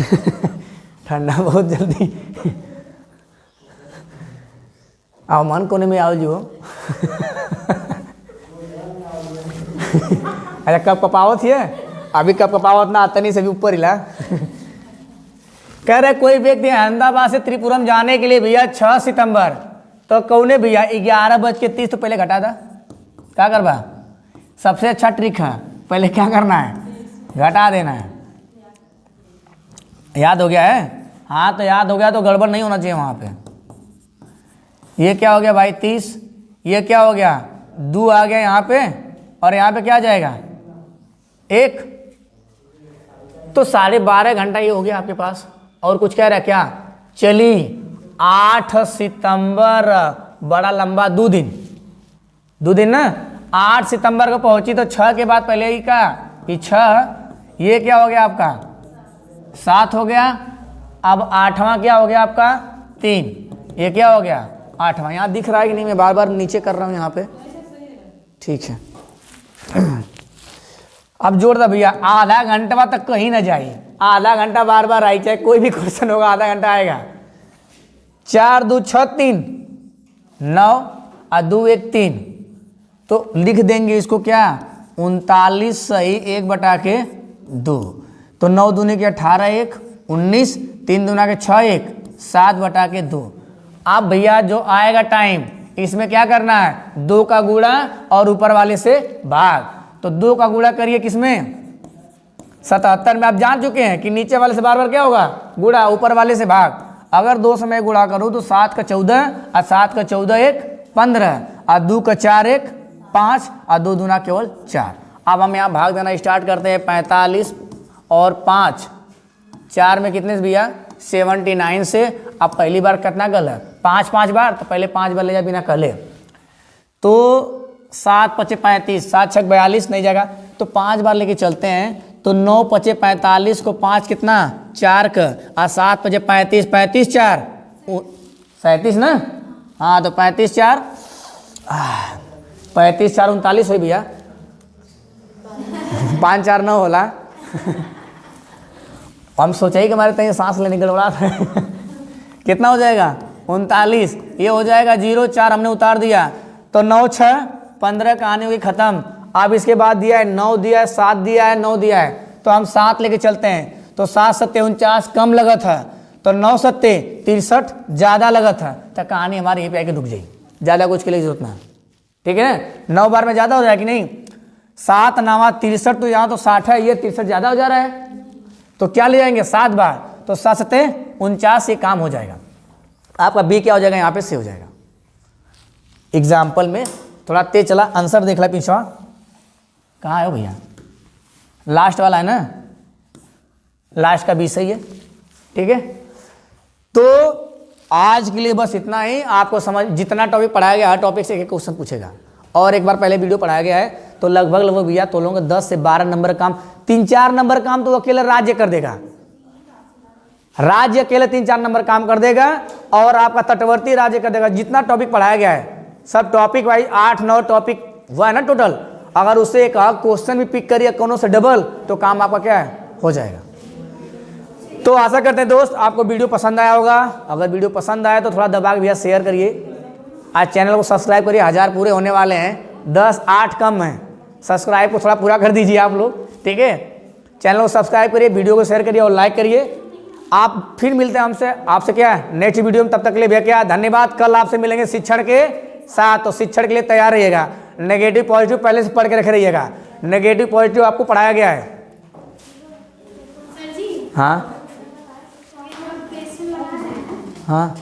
ठंडा बहुत जल्दी आओ मन कोने में आओ जो। अच्छा कब कपावत है, अभी कब कपावत ना आता नहीं, सभी ऊपर हिला। कह रहे कोई व्यक्ति अहमदाबाद से त्रिपुरम जाने के लिए भैया 6 सितंबर, तो कौने भैया 11:30 तो पहले घटा था, क्या करवा, सबसे अच्छा ट्रिक है, पहले क्या करना है, घटा देना है। याद हो गया है, हाँ तो याद हो गया तो गड़बड़ नहीं होना चाहिए वहाँ पे। ये क्या हो गया भाई 30, ये क्या हो गया 2 आ गया यहाँ पे, और यहाँ पे क्या जाएगा 1, तो 12.5 घंटा ये हो गया आपके पास। और कुछ कह रहा है क्या, चली 8 सितंबर, बड़ा लंबा 2 दिन, 2 दिन ना, 8 सितंबर को पहुंची, तो 6 के बाद पहले ही का कि 6, ये क्या हो गया आपका 7 हो गया, अब 8वां क्या हो गया आपका 3, ये क्या हो गया 8वां। यहाँ दिख रहा है कि नहीं, मैं बार बार नीचे कर रहा हूँ यहाँ पे, ठीक है। अब जोड़ दो भैया, आधा घंटा तक कहीं ना जाइए, आधा घंटा बार बार आई, चाहे कोई भी क्वेश्चन होगा आधा घंटा आएगा। 4 2 6 3 9 और 2 1 3, तो लिख देंगे इसको क्या 39 सही 1/2, तो 9 दूनी के 18 1 19, 3 दूना के 6 1 7/2। अब भैया जो आएगा टाइम, इसमें क्या करना है 2 का गुणा और ऊपर वाले से भाग, तो 2 का गुणा करिए किसमें 77 में। आप जान चुके हैं कि नीचे वाले से बार बार क्या होगा गुणा, ऊपर वाले से भाग। अगर 2 समय गुणा करूँ तो 7 का 14 और 7 का 14 1 15 और 2 का 4 1 5 और 2 दूना केवल 4। अब हम यहाँ भाग देना स्टार्ट करते हैं। 45 और 5 4 में कितने से भैया 79 से। अब पहली बार कितना कल है 5 5 बार, तो पहले 5 बार ले जा बिना कले, तो 7 5 35, 7 6 42 नहीं जाएगा, तो 5 बार लेके चलते हैं, तो 9 5 45 को 5 कितना 4 का, और 7 5 35 35 4 37 ना, हाँ तो 35 4 35 4 39 हुई भैया, 5 4 9 होला। हम सोचा ही कि हमारे तय सांस लेने गड़बड़ा था। कितना हो जाएगा 39, ये हो जाएगा 0 4 हमने उतार दिया, तो 9 6 15 कहानी हुई खत्म। अब इसके बाद दिया है 9 दिया है 7 दिया है 9 दिया है, तो हम 7 लेके चलते हैं, तो 7 7 49 कम लगा था, तो 9 7 63 ज़्यादा लगा था, तो कहानी हमारी यहीं पे आके रुक जाएगी, ज़्यादा कुछ के लिए जरूरत ना, ठीक है ना। 9 बार में ज़्यादा हो जाएगा कि नहीं, 7 9 63, तो यहाँ तो 60 है, ये 63 ज़्यादा हो जा रहा है, तो क्या ले जाएंगे 7 बार, तो 7 7 49 ये काम हो जाएगा। आपका बी क्या हो जाएगा यहाँ पे से हो जाएगा। एग्जाम्पल में थोड़ा तेज चला, आंसर देख ला पीछवा कहाँ है भैया, लास्ट वाला है ना, लास्ट का बी सही है, ठीक है। तो आज के लिए बस इतना ही, आपको समझ जितना टॉपिक पढ़ाया गया हर टॉपिक से एक क्वेश्चन पूछेगा, और एक बार पहले वीडियो पढ़ाया गया है, तो लगभग लगभग भैया तोलोगे 10 से 12 नंबर काम, 3-4 नंबर काम तो अकेले राज्य कर देगा। राज्य अकेले 3-4 नंबर काम कर देगा और आपका तटवर्ती राज्य कर देगा। जितना टॉपिक पढ़ाया गया है सब टॉपिक वाइज 8-9 टॉपिक हुआ है ना टोटल, अगर उससे एक क्वेश्चन भी पिक करिए कोनो से डबल तो काम आपका क्या है, हो जाएगा। तो आशा करते हैं दोस्त आपको वीडियो पसंद आया होगा। अगर वीडियो पसंद आया तो थोड़ा दबा के भैया शेयर करिए। आज चैनल को सब्सक्राइब करिए, 1000 पूरे होने वाले हैं, 10-8 कम हैं। सब्सक्राइब को थोड़ा पूरा कर दीजिए आप लोग, ठीक है। चैनल को सब्सक्राइब करिए, वीडियो को शेयर करिए और लाइक करिए। आप फिर मिलते हैं हमसे आपसे क्या है नेक्स्ट वीडियो में। तब तक के लिए भैया क्या धन्यवाद। कल आपसे मिलेंगे शिक्षण के साथ, तो शिक्षण के लिए तैयार रहिएगा। नेगेटिव पॉजिटिव पहले से पढ़ के रखे रहिएगा। नेगेटिव पॉजिटिव आपको पढ़ाया गया है। हाँ हाँ